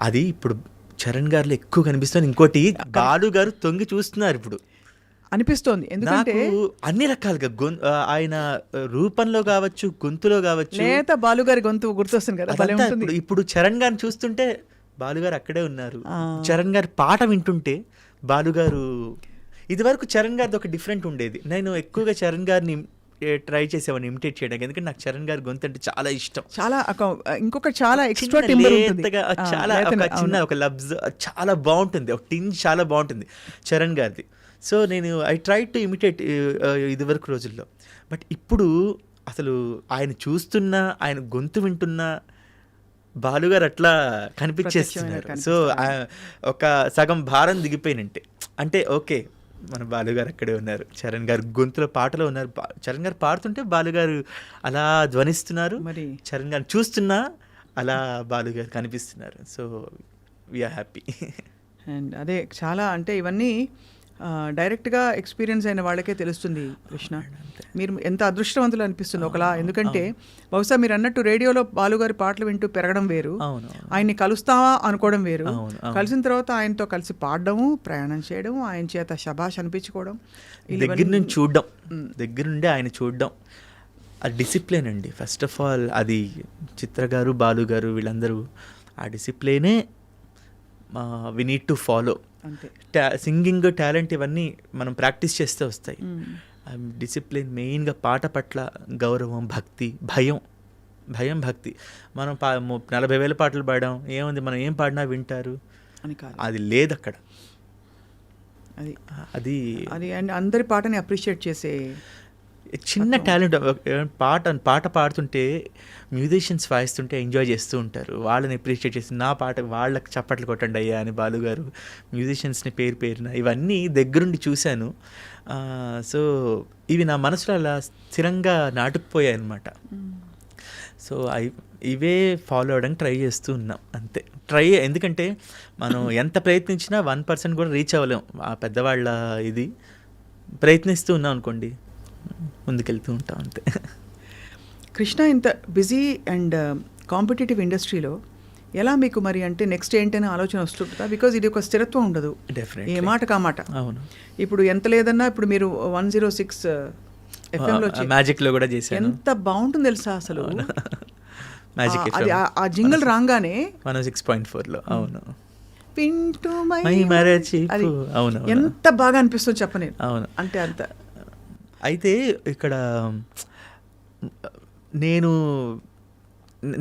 అది ఇప్పుడు చరణ్ గారిలో ఎక్కువ కనిపిస్తుంది. ఇంకోటి బాలు గారు తొంగి చూస్తున్నారు ఇప్పుడు అనిపిస్తోంది, ఎందుకంటే అన్ని రకాలుగా ఆయన రూపంలో కావచ్చు, గొంతులో కావచ్చు, నేత బాలుగారి గొంతు గుర్తొస్తుంది కదా. ఇప్పుడు చరణ్ గారిని చూస్తుంటే బాలుగారు అక్కడే ఉన్నారు. చరణ్ గారి పాట వింటుంటే బాలుగారు, ఇది వరకు చరణ్ గారిది ఒక డిఫరెంట్ ఉండేది. నేను ఎక్కువగా చరణ్ గారిని ట్రై చేసేవాడిని ఇమిటేట్ చేయడానికి, ఎందుకంటే నాకు చరణ్ గారి గొంతు అంటే చాలా ఇష్టం. చాలా ఇంకొక చాలా ఎక్స్ట్రా చాలా చిన్న ఒక లబ్జ్ చాలా బాగుంటుంది, ఒక టింజ్ చాలా బాగుంటుంది చరణ్ గారిది. సో నేను ఐ ట్రై టు ఇమిటేట్ ఇదివరకు రోజుల్లో. బట్ ఇప్పుడు అసలు ఆయన చూస్తున్నా, ఆయన గొంతు వింటున్నా బాలుగారు అట్లా కనిపించేస్తున్నారు. సో ఒక సగం భారం దిగిపోయినంటే, అంటే ఓకే మన బాలుగారు అక్కడే ఉన్నారు, చరణ్ గారు గొంతులో పాటలో ఉన్నారు, చరణ్ గారు పాడుతుంటే బాలుగారు అలా ధ్వనిస్తున్నారు, మరి చరణ్ గారు చూస్తున్నా అలా బాలుగారు కనిపిస్తున్నారు. So we are happy. అండ్ అదే చాలా, అంటే ఇవన్నీ డైరెక్ట్గా ఎక్స్పీరియన్స్ అయిన వాళ్ళకే తెలుస్తుంది కృష్ణ. మీరు ఎంత అదృష్టవంతులు అనిపిస్తుంది ఒకలా, ఎందుకంటే బహుశా మీరు అన్నట్టు రేడియోలో బాలుగారి పాటలు వింటూ పెరగడం వేరు, ఆయన్ని కలుస్తావా అనుకోవడం వేరు, కలిసిన తర్వాత ఆయనతో కలిసి పాడడము, ప్రయాణం చేయడం, ఆయన చేత శభాష్ అనిపించుకోవడం, దగ్గర నుండి ఆయన చూడడం, ఆ డిసిప్లిన్ అండి. ఫస్ట్ ఆఫ్ ఆల్ అది చిత్ర గారు, బాలు గారు వీళ్ళందరూ ఆ డిసిప్లినే we need to follow. Singing talent ఇవన్నీ మనం ప్రాక్టీస్ చేస్తే వస్తాయి. డిసిప్లిన్ మెయిన్గా, పాట పట్ల గౌరవం, భయం భక్తి. మనం 40,000 పాటలు పాడాం, ఏముంది మనం ఏం పాడినా వింటారు అని కాదు, అది లేదు అక్కడ. అది అండ్ అందరి పాటని అప్రిషియేట్ చేసే చిన్న టాలెంట్. పాట పాడుతుంటే మ్యూజిషియన్స్ వాయిస్తుంటే ఎంజాయ్ చేస్తూ ఉంటారు, వాళ్ళని అప్రిషియేట్ చేసి నా పాట వాళ్ళకి చప్పట్లు కొట్టండి అయ్యా అని బాలుగారు మ్యూజిషియన్స్ని పేరున ఇవన్నీ దగ్గరుండి చూశాను. సో ఇవి నా మనసులో అలా స్థిరంగా నాటుకుపోయాయి అన్నమాట. సో ఇవే ఫాలో అవడానికి ట్రై చేస్తూ ఉన్నాం అంతే. ఎందుకంటే మనం ఎంత ప్రయత్నించినా 1% కూడా రీచ్ అవ్వలేం. ఆ పెద్దవాళ్ళ ఇది ప్రయత్నిస్తూ ఉన్నాం అనుకోండి, ముందుకెళ్తూ ఉంటాం అంతే. కృష్ణ, ఇంత బిజీ అండ్ కాంపిటేటివ్ ఇండస్ట్రీలో ఎలా మీకు మరి అంటే నెక్స్ట్ ఏంటనే ఆలోచన వస్తుంటుందా? బికాజ్ ఇది ఒక స్థిరత్వం ఉండదు, ఏ మాట కామాట. అవును, ఇప్పుడు ఎంత లేదన్నా ఇప్పుడు మీరు 106 FM మ్యాజిక్లో కూడా చేశాను, ఎంత బాగుంటుంది తెలుసా అసలు. మ్యాజిక్ అది ఆ జింగిల్ రాగానే 106.4లో అవును అవును, ఎంత బాగా అనిపిస్తుంది చెప్పలేదు. అవును, అంటే అంత. అయితే ఇక్కడ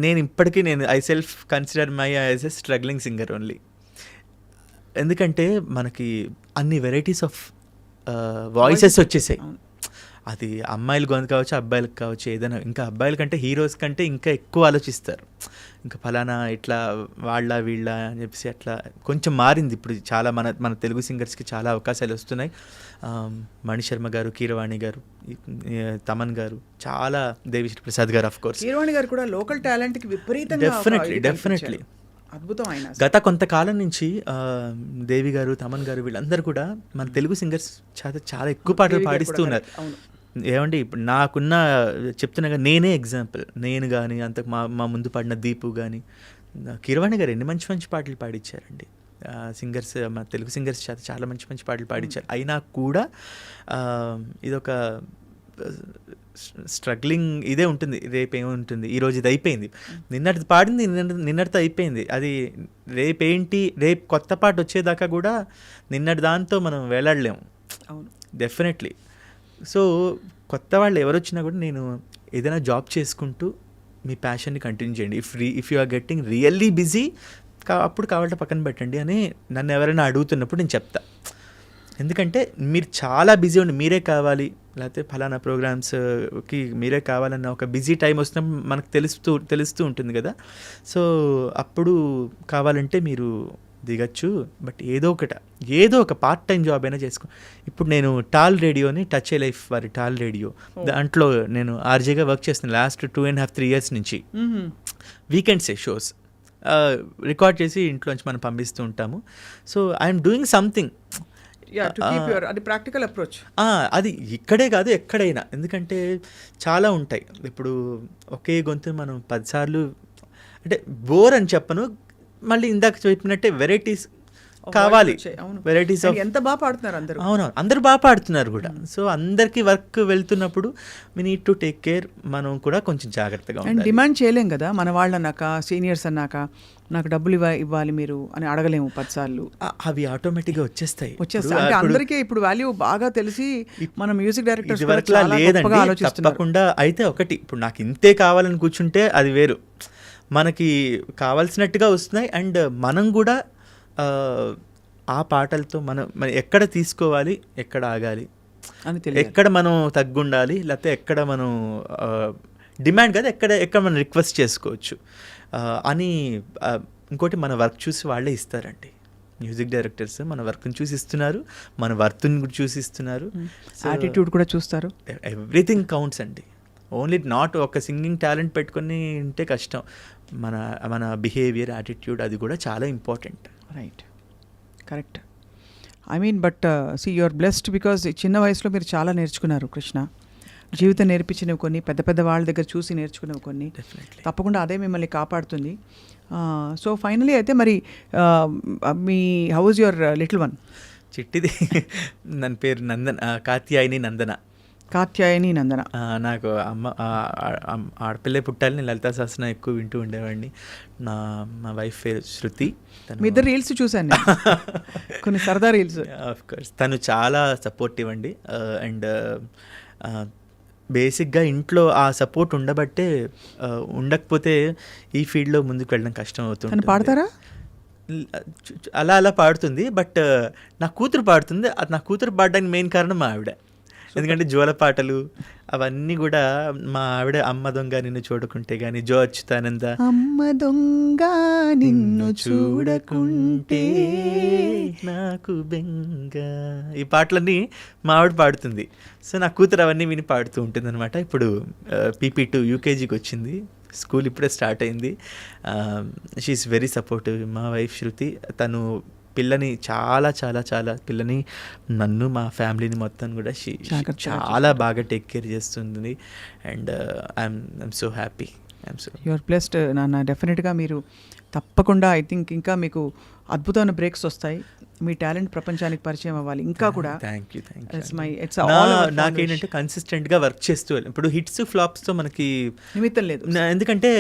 నేను ఇప్పటికీ I self consider my as a struggling singer only. ఎందుకంటే మనకి అన్ని వెరైటీస్ ఆఫ్ వాయిసెస్ వచ్చేసాయి. అది అమ్మాయిల గొంతు కావచ్చు, అబ్బాయిలకు కావచ్చు, ఏదైనా. ఇంకా అబ్బాయిల కంటే హీరోస్ కంటే ఇంకా ఎక్కువ ఆలోచిస్తారు, ఇంకా ఫలానా ఇట్లా వాళ్ళ వీళ్ళ అని చెప్పేసి అట్లా కొంచెం మారింది ఇప్పుడు. చాలా మన తెలుగు సింగర్స్కి చాలా అవకాశాలు వస్తున్నాయి. మణిశర్మ గారు, కీరవాణి గారు, తమన్ గారు, చాలా దేవిశ్రీ ప్రసాద్ గారు, ఆఫ్ కోర్స్ కీరవాణి గారు కూడా లోకల్ టాలెంట్కి విపరీతంగా డెఫినెట్లీ అద్భుతం. ఆయన గత కొంతకాలం నుంచి దేవి గారు, తమన్ గారు వీళ్ళందరూ కూడా మన తెలుగు సింగర్స్ చాలా ఎక్కువ పాటలు పాడిస్తూ ఉన్నారు. ఏమండి ఇప్పుడు నాకున్న చెప్తున్నా, నేనే ఎగ్జాంపుల్. నేను కానీ అంతకు మా ముందు పాడిన దీపు కానీ కీరవాణి గారు ఎన్ని మంచి మంచి పాటలు పాడించారండి. సింగర్స్, మన తెలుగు సింగర్స్ చేత చాలా మంచి మంచి పాటలు పాడించారు. అయినా కూడా ఇదొక స్ట్రగ్లింగ్ ఇదే ఉంటుంది. రేపు ఏముంటుంది, ఈరోజు ఇది అయిపోయింది, నిన్నటిది పాడింది నిన్నటితో అయిపోయింది, అది రేపేంటి, రేపు కొత్త పాట వచ్చేదాకా కూడా నిన్నటి దాంతో మనం వేలాడలేము. అవును, డెఫినెట్లీ. సో కొత్త వాళ్ళు ఎవరు వచ్చినా కూడా నేను ఏదైనా జాబ్ చేసుకుంటూ మీ ప్యాషన్ని కంటిన్యూ చేయండి. If you are getting really busy అప్పుడు కావాలంటే పక్కన పెట్టండి అని నన్ను ఎవరైనా అడుగుతున్నప్పుడు నేను చెప్తా. ఎందుకంటే మీరు చాలా బిజీ ఉండి మీరే కావాలి, లేకపోతే ఫలానా ప్రోగ్రామ్స్కి మీరే కావాలన్న ఒక బిజీ టైం వస్తున్నప్పుడు మనకు తెలుస్తూ ఉంటుంది కదా. సో అప్పుడు కావాలంటే మీరు దిగచ్చు. బట్ ఏదో ఒక పార్ట్ టైం జాబ్ అయినా చేసుకో. ఇప్పుడు నేను టాల్ రేడియోని, టచ్ ఏ లైఫ్ వారి టాల్ రేడియో, దాంట్లో నేను ఆర్జేగా వర్క్ చేస్తున్నాను లాస్ట్ 2.5-3 years నుంచి. వీకెండ్సే షోస్ రికార్డ్ చేసి ఇంట్లోంచి మనం పంపిస్తూ ఉంటాము. So I'm doing something. అది ప్రాక్టికల్ అప్రోచ్. అది ఇక్కడే కాదు ఎక్కడైనా, ఎందుకంటే చాలా ఉంటాయి. ఇప్పుడు ఒకే గొంతు మనం 10 సార్లు అంటే బోర్ అని చెప్పను, మళ్ళీ ఇందాక చెప్పినట్టే వెరైటీస్ కావాలి. వెరైటీస్ ఆఫ్ ఎంత బాగా పాడుతున్నారు అందరూ. అవును, అందరూ బాగా పాడుతున్నారు కూడా. సో అందరికీ వర్క్ వెళ్తున్నప్పుడు we need to take care. మనం కూడా కొంచెం జాగ్రత్తగా ఉండాలి. డిమాండ్ చేయలేం కదా, మన వాళ్ళు అన్నాక, సీనియర్స్ అన్నాక నాకు డబ్బులు ఇవ్వాలి మీరు అని అడగలేము 10 సార్లు. అవి ఆటోమేటిక్గా వచ్చేస్తాయి. అంటే అందరికీ ఇప్పుడు వాల్యూ బాగా తెలిసి మన మ్యూజిక్ డైరెక్టర్స్ లేదండి, తప్పకుండా. అయితే ఒకటి, ఇప్పుడు నాకు ఇంతే కావాలని కూర్చుంటే అది వేరు. మనకి కావాల్సినట్టుగా వస్తున్నాయి. అండ్ మనం కూడా ఆ పాటలతో మనం ఎక్కడ తీసుకోవాలి, ఎక్కడ ఆగాలి, ఎక్కడ మనం తగ్గుండాలి, లేకపోతే ఎక్కడ మనం డిమాండ్ కదా, ఎక్కడ మనం రిక్వెస్ట్ చేసుకోవచ్చు అని. ఇంకోటి, మన వర్క్ చూసి వాళ్ళే ఇస్తారండి. మ్యూజిక్ డైరెక్టర్స్ మన వర్క్ని చూసి ఇస్తున్నారు, మన వర్త్ని కూడా చూసి ఇస్తున్నారు, యాటిట్యూడ్ కూడా చూస్తారు. ఎవ్రీథింగ్ కౌంట్స్ అండి. ఓన్లీ నాట్ ఒక సింగింగ్ టాలెంట్ పెట్టుకొని ఉంటే కష్టం. మన బిహేవియర్, యాటిట్యూడ్ అది కూడా చాలా important. Right, correct. I mean but see you're blessed because చిన్న వయసులో మీరు చాలా నేర్చుకున్నారు కృష్ణ. జీవితం నేర్పించినవి కొన్ని, పెద్ద పెద్ద వాళ్ళ దగ్గర చూసి నేర్చుకునేవి కొన్ని. తప్పకుండా అదే మిమ్మల్ని కాపాడుతుంది. సో ఫైనలీ అయితే మరి మీ how is your little one? చిట్టిది ನನ್ನ పేరు కాత్యాయని నందన. నాకు ఆడపిల్లే పుట్టాలి. నేను లలితా సహస్రనామం ఎక్కువ వింటూ ఉండేవాడిని. మా వైఫ్ పేరు శృతి. మీ ఇద్దరు రీల్స్ చూశాను, కొన్ని సరదా రీల్స్. ఆఫ్ కోర్స్ తను చాలా సపోర్టివ్ అండి. అండ్ బేసిక్గా ఇంట్లో ఆ సపోర్ట్ ఉండబట్టే, ఉండకపోతే ఈ ఫీల్డ్లో ముందుకు వెళ్ళడం కష్టం అవుతుంది. పాడతారా? అలా పాడుతుంది. బట్ నా కూతురు పాడుతుంది. అది నా కూతురు పాడడానికి మెయిన్ కారణం మా ఆవిడ. ఎందుకంటే జోల పాటలు అవన్నీ కూడా మా ఆవిడ, అమ్మ దొంగ నిన్ను చూడకుంటే కానీ, జో అచ్యుతానంద, అమ్మ దొంగ నిన్ను చూడకుంటే నాకు బెంగ, ఈ పాటలన్నీ మా ఆవిడ పాడుతుంది. సో నా కూతురు అవన్నీ విని పాడుతూ ఉంటుంది అనమాట. ఇప్పుడు PP2 UKGకి వచ్చింది, స్కూల్ ఇప్పుడే స్టార్ట్ అయింది. She's very supportive. మా వైఫ్ శృతి, తను పిల్లని చాలా పిల్లని, నన్ను, మా ఫ్యామిలీని మొత్తం కూడా చాలా బాగా టేక్ కేర్ చేస్తుంది. And I'm so happy. You're blessed నాన్న. డెఫినెట్గా మీరు తప్పకుండా, ఐ థింక్ ఇంకా మీకు అద్భుతమైన బ్రేక్స్ వస్తాయి. మీ టాలెంట్ ప్రపంచానికి పరిచయం అవ్వాలి ఇంకా కూడా. Thank you. నాకేంటంటే కన్సిస్టెంట్గా వర్క్ చేస్తూ, ఇప్పుడు హిట్స్ ఫ్లాప్స్తో మనకి నిమిత్తం లేదు. ఎందుకంటే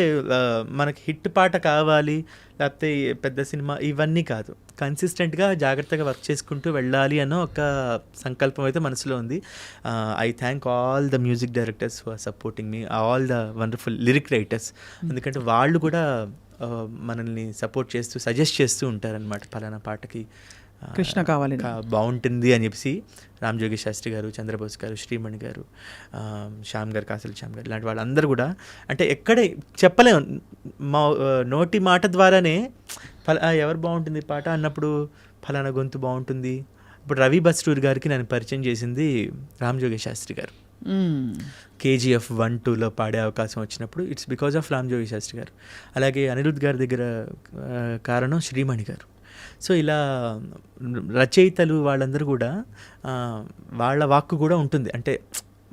మనకి హిట్ పాట కావాలి, లేకపోతే పెద్ద సినిమా, ఇవన్నీ కాదు. కన్సిస్టెంట్గా జాగ్రత్తగా వర్క్ చేసుకుంటూ వెళ్ళాలి అన్న ఒక సంకల్పం అయితే మనసులో ఉంది. I thank all the music directors who are supporting me, all the wonderful lyric writers. ఎందుకంటే వాళ్ళు కూడా మనల్ని సపోర్ట్ చేస్తూ, సజెస్ట్ చేస్తూ ఉంటారనమాట. పలానా పాటకి కృష్ణ కావాలి, బాగుంటుంది అని చెప్పి రామజోగి శాస్త్రి గారు, చంద్రబోస్ గారు, శ్రీమణి గారు, శ్యామ్ గారు, కాసల శ్యామ్ గారు, ఇలాంటి వాళ్ళందరూ కూడా, అంటే ఎక్కడే చెప్పలేము, మా నోటి మాట ద్వారానే ఎవరు బాగుంటుంది పాట అన్నప్పుడు ఫలానా గొంతు బాగుంటుంది. ఇప్పుడు రవి బస్రూర్ గారికి నన్ను పరిచయం చేసింది రామజోగి శాస్త్రి గారు. KGF 1-2లో పాడే అవకాశం వచ్చినప్పుడు it's because of Ramajogi Sastry గారు. అలాగే అనిరుద్ గారి దగ్గర కారణం శ్రీమణి గారు. సో ఇలా రచయితలు వాళ్ళందరూ కూడా వాళ్ళ వాక్కు కూడా ఉంటుంది. అంటే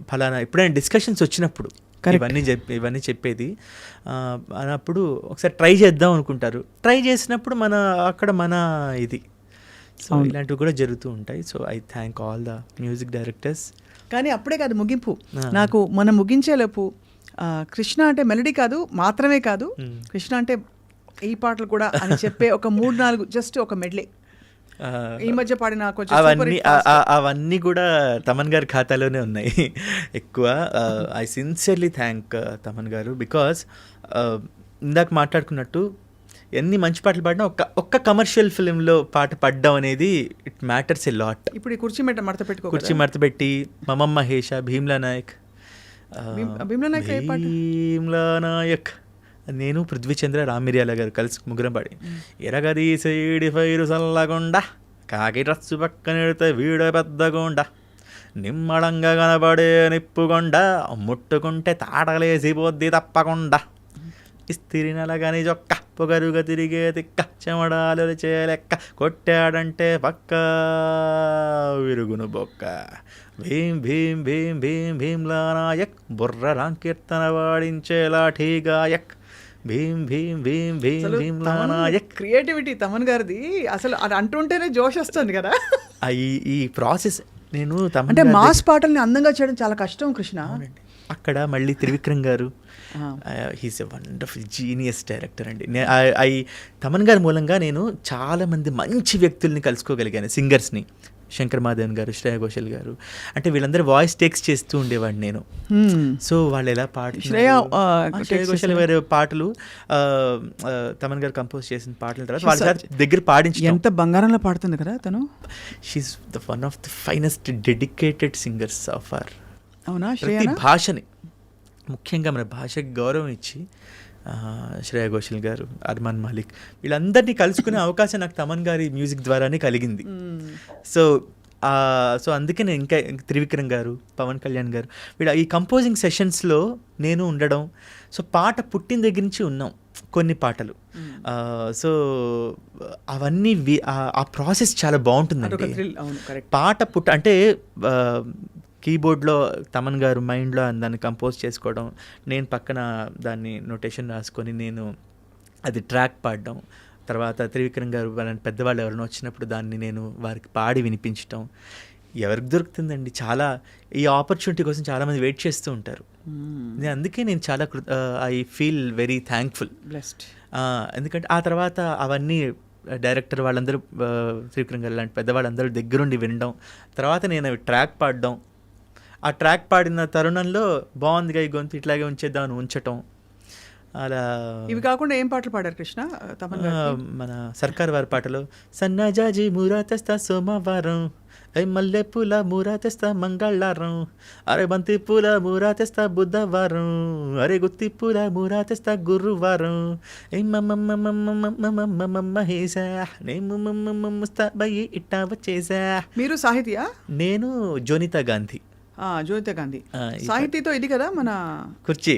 ఫలానా ఎప్పుడైనా డిస్కషన్స్ వచ్చినప్పుడు ఇవన్నీ చెప్పేది. అన్నప్పుడు ఒకసారి ట్రై చేద్దాం అనుకుంటారు. ట్రై చేసినప్పుడు మన ఇది. సో ఇలాంటివి కూడా జరుగుతూ ఉంటాయి. So I thank all the music directors. కానీ అప్పుడే కాదు ముగింపు. నాకు మనం ముగించేలోపు కృష్ణ అంటే మెలడీ కాదు మాత్రమే కాదు, కృష్ణ అంటే ఈ పాటలు కూడా అని చెప్పే ఒక 3-4 జస్ట్ ఒక మెడ్లే ఈ మధ్య పాడిన అవన్నీ కూడా తమన్ గారి ఖాతాలోనే ఉన్నాయి ఎక్కువ. ఐ సిన్సియర్లీ థ్యాంక్ తమన్ గారు. బికాస్ ఇందాక మాట్లాడుకున్నట్టు ఎన్ని మంచి పాటలు పాడినా ఒక్క కమర్షియల్ ఫిలింలో పాట పాడడం అనేది ఇట్ మ్యాటర్స్ ఎ లాట్. ఇప్పుడు ఈ కుర్చీ మడత పెట్టి మమమ్ మహేష, భీమ్లా నాయక్, నేను పృథ్వీచంద్ర, రామిర్యాల గారు కలిసి ముగ్గురం పాడి ఎరగదీసేడి ఫైరు సల్లగుండా కాకి రస్సు పక్కనెడితే వీడ పెద్దగుండా నిమ్మడంగా కనబడే నిప్పుకొండ ముట్టుకుంటే తాటలేసిపోద్ది తప్పకుండా ఇస్తిరి నలగని చొక్క పొగరుగా తిరిగే తిక్క చెమడాలు చేయలెక్క కొట్టాడంటే పక్క విరుగును బొక్క భీం భీం భీం భీం భీమ్లా నాయక్ బుర్ర రాంకీర్తన వాడించే లాఠీ గాయక్ భీం భీం భీం భీం భీమ్లా నాయక్. క్రియేటివిటీ తమన్ గారిది అసలు అది అంటుంటేనే జోష్ వస్తుంది కదా. ఈ ప్రాసెస్ నేను అంటే మాస్ పాటల్ని అందంగా చేయడం చాలా కష్టం కృష్ణ. అక్కడ మళ్ళీ త్రివిక్రమ్ గారు, he's a wonderful genius director అండి. తమన్ గారి మూలంగా నేను చాలామంది మంచి వ్యక్తుల్ని కలుసుకోగలిగాను, సింగర్స్ని. శంకర్ మాధవన్ గారు, శ్రేయా ఘోషల్ గారు, అంటే వీళ్ళందరూ వాయిస్ టేక్స్ చేస్తూ ఉండేవాడిని నేను. సో వాళ్ళు ఎలా శ్రేయా ఘోషల్ గారి పాటలు తమన్ గారు కంపోజ్ చేసిన పాటల తర్వాత వాళ్ళ దగ్గర పాడించి ఎంత బంగారంలో పాడుతుంది కదా తను. She's the one of the finest dedicated singers of our. అవునా? ప్రతి భాషని, ముఖ్యంగా మన భాషకి గౌరవం ఇచ్చి శ్రేయా ఘోషల్ గారు, అర్మాన్ మాలిక్, వీళ్ళందరినీ కలుసుకునే అవకాశం నాకు తమన్ గారి మ్యూజిక్ ద్వారానే కలిగింది. సో అందుకే నేను ఇంకా త్రివిక్రమ్ గారు, పవన్ కళ్యాణ్ గారు, వీళ్ళ ఈ కంపోజింగ్ సెషన్స్లో నేను ఉండడం. సో పాట పుట్టిన దగ్గర నుంచి ఉన్నాం కొన్ని పాటలు. సో అవన్నీ ఆ ప్రాసెస్ చాలా బాగుంటుందండి. పాట అంటే కీబోర్డ్లో తమన్ గారు మైండ్లో దాన్ని కంపోజ్ చేసుకోవడం, నేను పక్కన దాన్ని నోటేషన్ రాసుకొని నేను అది ట్రాక్ పాడడం, తర్వాత త్రివిక్రమ్ గారు వాళ్ళని పెద్దవాళ్ళు ఎవరైనా వచ్చినప్పుడు దాన్ని నేను వారికి పాడి వినిపించడం. ఎవరికి దొరుకుతుందండి? చాలా ఈ ఆపర్చునిటీ కోసం చాలామంది వెయిట్ చేస్తూ ఉంటారు. అందుకే నేను చాలా I feel very thankful, blessed. ఎందుకంటే ఆ తర్వాత అవన్నీ డైరెక్టర్ వాళ్ళందరూ, త్రివిక్రమ్ గారు లాంటి పెద్దవాళ్ళందరూ దగ్గరుండి వినడం, తర్వాత నేను అవి ట్రాక్ పాడడం, ఆ ట్రాక్ పాడిన తరుణంలో బాగుందిగా ఈ గొంతు ఇట్లాగే ఉంచేద్దామని ఉంచటం. అలా ఇవి కాకుండా ఏం పాటలు పాడారు కృష్ణ తమన్ గారు? మన సర్కార్ వారి పాటలు సన్నజాజి మూరా తెస్తా సోమవారం, మల్లె పూల మూరా తెస్తా మంగళవారం, అరే బంతి పూల మూరా తెస్తా బుధవారం, అరే గుత్తి పూల మూరా తెస్తా గురువారం, మహేసా ఇట్టా వచ్చేసా. మీరు సాహితీయా? నేను జోనితా గాంధీ. జ్యోతిత గాంధీ సాహితీతో ఇది కదా మన కుర్చీ.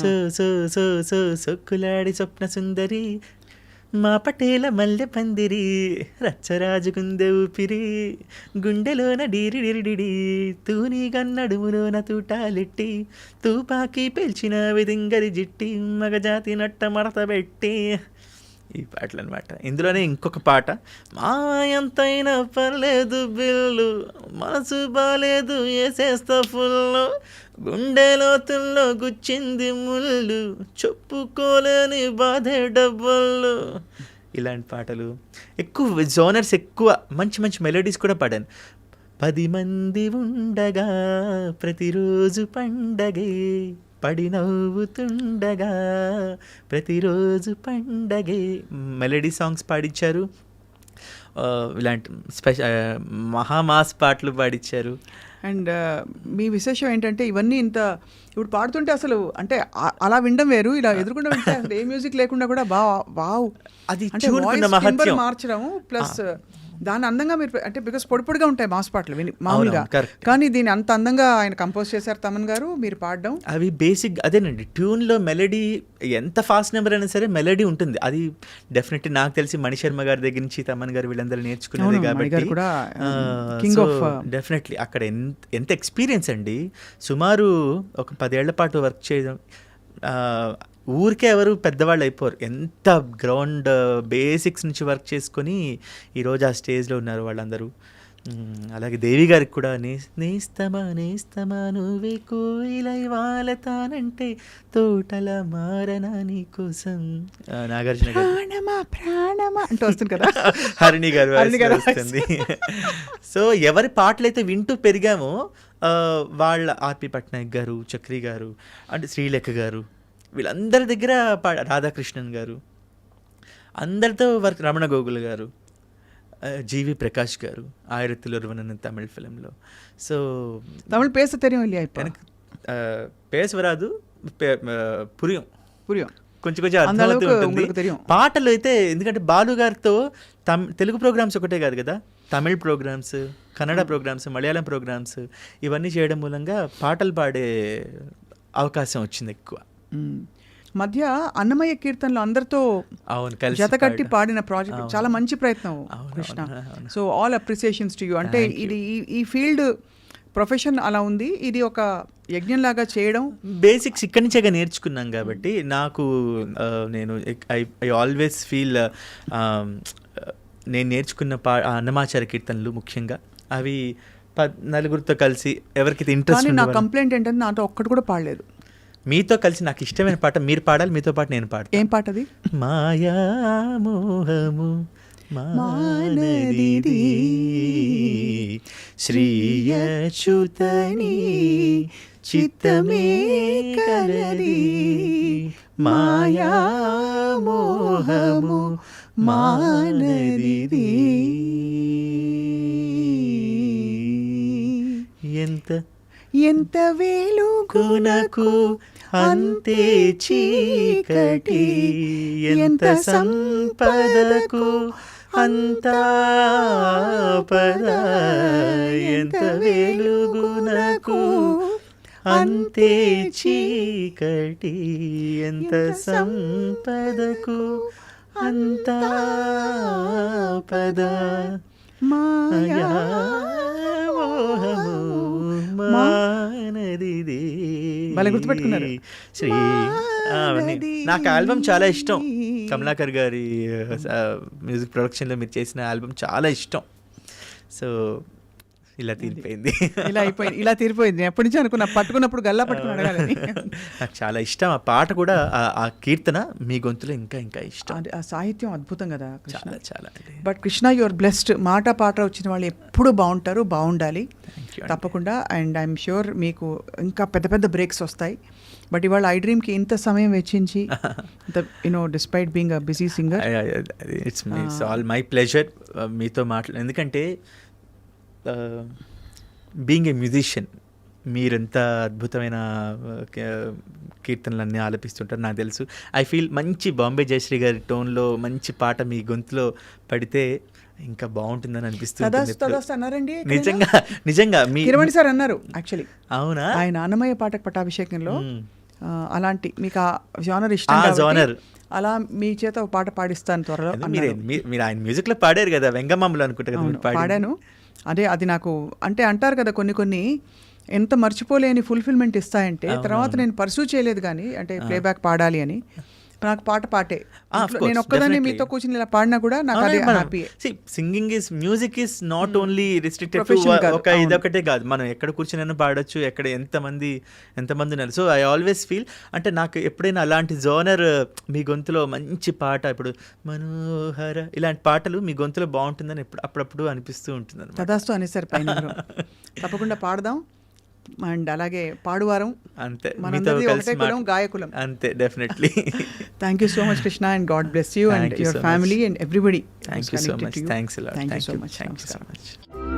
సో సో సో సో సొక్కులాడి స్వప్న సుందరి, మా పటేల మల్లె పందిరి, రచ్చరాజుకుందే ఊపిరి, గుండెలోన డీరి డిరిడిడి, తూని గన్నడుములోన తూటాలెట్టి, తూపాకి పేల్చిన విదింగరి జిట్టి, మగజాతి నట్ట మడత పెట్టి. ఈ పాటలు అనమాట. ఇందులోనే ఇంకొక పాట, మా ఎంతైనా పర్లేదు బిల్లు, మనసు బాలేదు వేసేస్తా ఫుల్లు, గుండె లోతుల్లో గుచ్చింది ముళ్ళు, చెప్పుకోలేని బాధే డబ్బులు. ఇలాంటి పాటలు ఎక్కువ, జోనర్స్ ఎక్కువ, మంచి మంచి మెలోడీస్ కూడా పాడాను. 10 మంది ఉండగా ప్రతిరోజు పండగే, పడి నవ్వుతుండగా ప్రతిరోజు పండగే, మెలడీ సాంగ్స్ పాడించారు. ఇలాంటి మహామాస్ పాటలు పాడించారు. అండ్ మీ విశేషం ఏంటంటే ఇవన్నీ ఇంత ఇప్పుడు పాడుతుంటే అసలు అంటే అలా వినడం వేరు, ఇలా ఎదుర్కొండ వింటే అసలు ఏ మ్యూజిక్ లేకుండా కూడా వావ్ అది మార్చడం ప్లస్ దాని అందంగా మీరు అంటే బికాస్ పొడి పొడిగా ఉంటాయి మాస్ పాటలు మామూలుగా, కరెక్ట్. కానీ దీని అంత అందంగా ఆయన కంపోజ్ చేశారు తమన్ గారు, మీరు పాడడం. అవి బేసిక్ అదేనండి, ట్యూన్లో మెలడీ ఎంత ఫాస్ట్ నెంబర్ అయినా సరే మెలడీ ఉంటుంది. అది డెఫినెట్లీ నాకు తెలిసి మణిశర్మ గారి దగ్గర నుంచి తమన్ గారు వీళ్ళందరూ నేర్చుకునేది కాబట్టి డెఫినెట్లీ అక్కడ ఎంత ఎక్స్పీరియన్స్ అండి. సుమారు ఒక 10 ఏళ్ల పాటు వర్క్ చేయడం, ఊరికే ఎవరు పెద్దవాళ్ళు అయిపోరు. ఎంత గ్రౌండ్ బేసిక్స్ నుంచి వర్క్ చేసుకొని ఈరోజు ఆ స్టేజ్లో ఉన్నారు వాళ్ళందరూ. అలాగే దేవి గారికి కూడా నేస్తమా నేస్తమా నువ్వే కోయిలై వాలతానంటే తోటల మారనా నీ కోసం, నాగార్జున గారు ప్రాణమా అంటూ వస్తుంది కదా, హరిణి గారు వస్తుంది. సో ఎవరి పాటలైతే వింటూ పెరిగామో వాళ్ళ ఆర్పి పట్నాయక్ గారు, చక్రి గారు, అంటే శ్రీలేఖ గారు, వీళ్ళందరి దగ్గర రాధాకృష్ణన్ గారు, అందరితో వర్క్, రమణ గోగుల్ గారు, జీవి ప్రకాష్ గారు, 1001 తమిళ్ ఫిలింలో. సో తమిళ్ పేస தெரியும் இல்லையா? இப்போ எனக்கு பேச வராது, புரியும் புரியும் కొంచెం కొంచెం అర్థమవుతూ ఉంటుంది. పాటలు అయితే ఎందుకంటే బాలు గారితో తెలుగు ప్రోగ్రామ్స్ ఒకటే కాదు కదా, Tamil programs, Kannada programs, Malayalam programs, ఇవన్నీ చేయడం మూలంగా పాటలు పాడే అవకాశం వచ్చింది ఎక్కువ. మధ్య అన్నమయ్య కీర్తనలు అందరితో జతకట్టి పాడిన ప్రాజెక్ట్ చాలా మంచి ప్రయత్నం Krishna. So all appreciations to you. అంటే ఇది ఈ ఫీల్డ్ ప్రొఫెషన్ అలా ఉంది, ఇది ఒక యజ్ఞంలాగా చేయడం బేసిక్స్ ఇక్కడి నుంచేగా నేర్చుకున్నాం కాబట్టి నాకు నేను ఐ ఆల్వేస్ ఫీల్ నేను నేర్చుకున్న అన్నమాచార్య కీర్తనలు ముఖ్యంగా అవి నలుగురితో కలిసి ఎవరికి ఇంట్రెస్ట్. నా కంప్లైంట్ ఏంటంటే నాతో ఒక్కటి కూడా పాడలేదు. మీతో కలిసి నాకు ఇష్టమైన పాట మీరు పాడాలి, మీతో పాటు నేను పాడతాను. ఏం పాట అది? మాయా మోహము మానదిది శ్రీయచ్యుతని చిత్తమే కలది, మాయా మోహము మానదిది. ఎంత వేలుగునకు అంతే చీకటి, ఎంత సంపదకు అంతా పద, ఎంత వెలుగునకు అంతే చీకటి, ఎంత సంపదకు అంతా పద, మాయా మానదిది. వాళ్ళ గుర్తుపెట్టుకున్నారు. శ్రీ నాకు ఆల్బమ్ చాలా ఇష్టం. కమలాకర్ గారి మ్యూజిక్ ప్రొడక్షన్లో మీరు చేసిన ఆల్బమ్ చాలా ఇష్టం. సో ఇలా తీరిపోయింది, ఇలా తీరిపోయింది. ఎప్పటి నుంచి అనుకున్నా, పట్టుకున్నప్పుడు గల్లా పట్టుకుని అడగాలని. నాకు చాలా ఇష్టం ఆ పాట కూడా, ఆ కీర్తన మీ గొంతులో ఇంకా ఇంకా ఇష్టం. ఆ సాహిత్యం అద్భుతం కదా చాలా చాలా. But Krishna your blessed. మాట పాట వచ్చిన వాళ్ళు ఎప్పుడు బాగుంటారు, బాగుండాలి తప్పకుండా. అండ్ ఐఎమ్ ష్యూర్ మీకు ఇంకా పెద్ద పెద్ద బ్రేక్స్ వస్తాయి. బట్ ఇవాళ ఐ డ్రీమ్కి ఇంత సమయం వెచ్చించి, despite being a busy singer, it's all my pleasure మీతో మాట్లాడు. ఎందుకంటే బీయింగ్ ఏ మ్యూజిషియన్, మీరెంత అద్భుతమైన కీర్తనలన్నీ ఆలపిస్తుంటారు నాకు తెలుసు. ఐ ఫీల్ మంచి బాంబే జయశ్రీ గారి టోన్లో మంచి పాట మీ గొంతులో పడితే ఇంకా బాగుంటుందని అనిపిస్తుంది. నిజంగా నిజంగా కిరవాణి సార్ అన్నారు యాక్చువల్లీ. అవునా? ఆయన అన్నమయ్య పాటకు పట్టాభిషేకంలో అలాంటి మీకు ఆ జానర్ ఇష్టం, అలా మీ చేత ఒక పాట పాడిస్తాను త్వరలో. మీరు ఆయన మ్యూజిక్ లో పాడారు కదా, వెంగమామలు అనుకుంటా కదా. పాడాను. అదే అది నాకు అంటే అంటారు కదా కొన్ని ఎంత మర్చిపోలేని ఫుల్ఫిల్మెంట్ ఇస్తాయంటే, తర్వాత నేను పర్సూ చేయలేదు కానీ అంటే ప్లేబ్యాక్ పాడాలి అని. నాకు పాటే నేను ఒక్కదాన్ని మీతో కూర్చుని ఇలా పాడినా కూడా నాకు అదే happy. Singing is music is not only restricted ఒక ఇదొకటే కాదు, మనం ఎక్కడ కూర్చుని పాడొచ్చు, ఎక్కడ ఎంతమంది ఉన్నారు. సో ఐ ఆల్వేస్ ఫీల్ అంటే నాకు ఎప్పుడైనా అలాంటి జోనర్ మీ గొంతులో మంచి పాట, ఇప్పుడు మనోహర ఇలాంటి పాటలు మీ గొంతులో బాగుంటుందని అప్పుడప్పుడు అనిపిస్తూ ఉంటుంది. తదాస్తు అనేసారు పైన. తప్పకుండా పాడదాం. అండ్ అలాగే పాడువారం అంతే, ఒకటే కులం గాయకులం అంతే. Definitely. Thank you so much Krishna, and God bless you and your family and everybody. Thank you so much. Thanks a lot. Thank you so much. much. Thank you so much.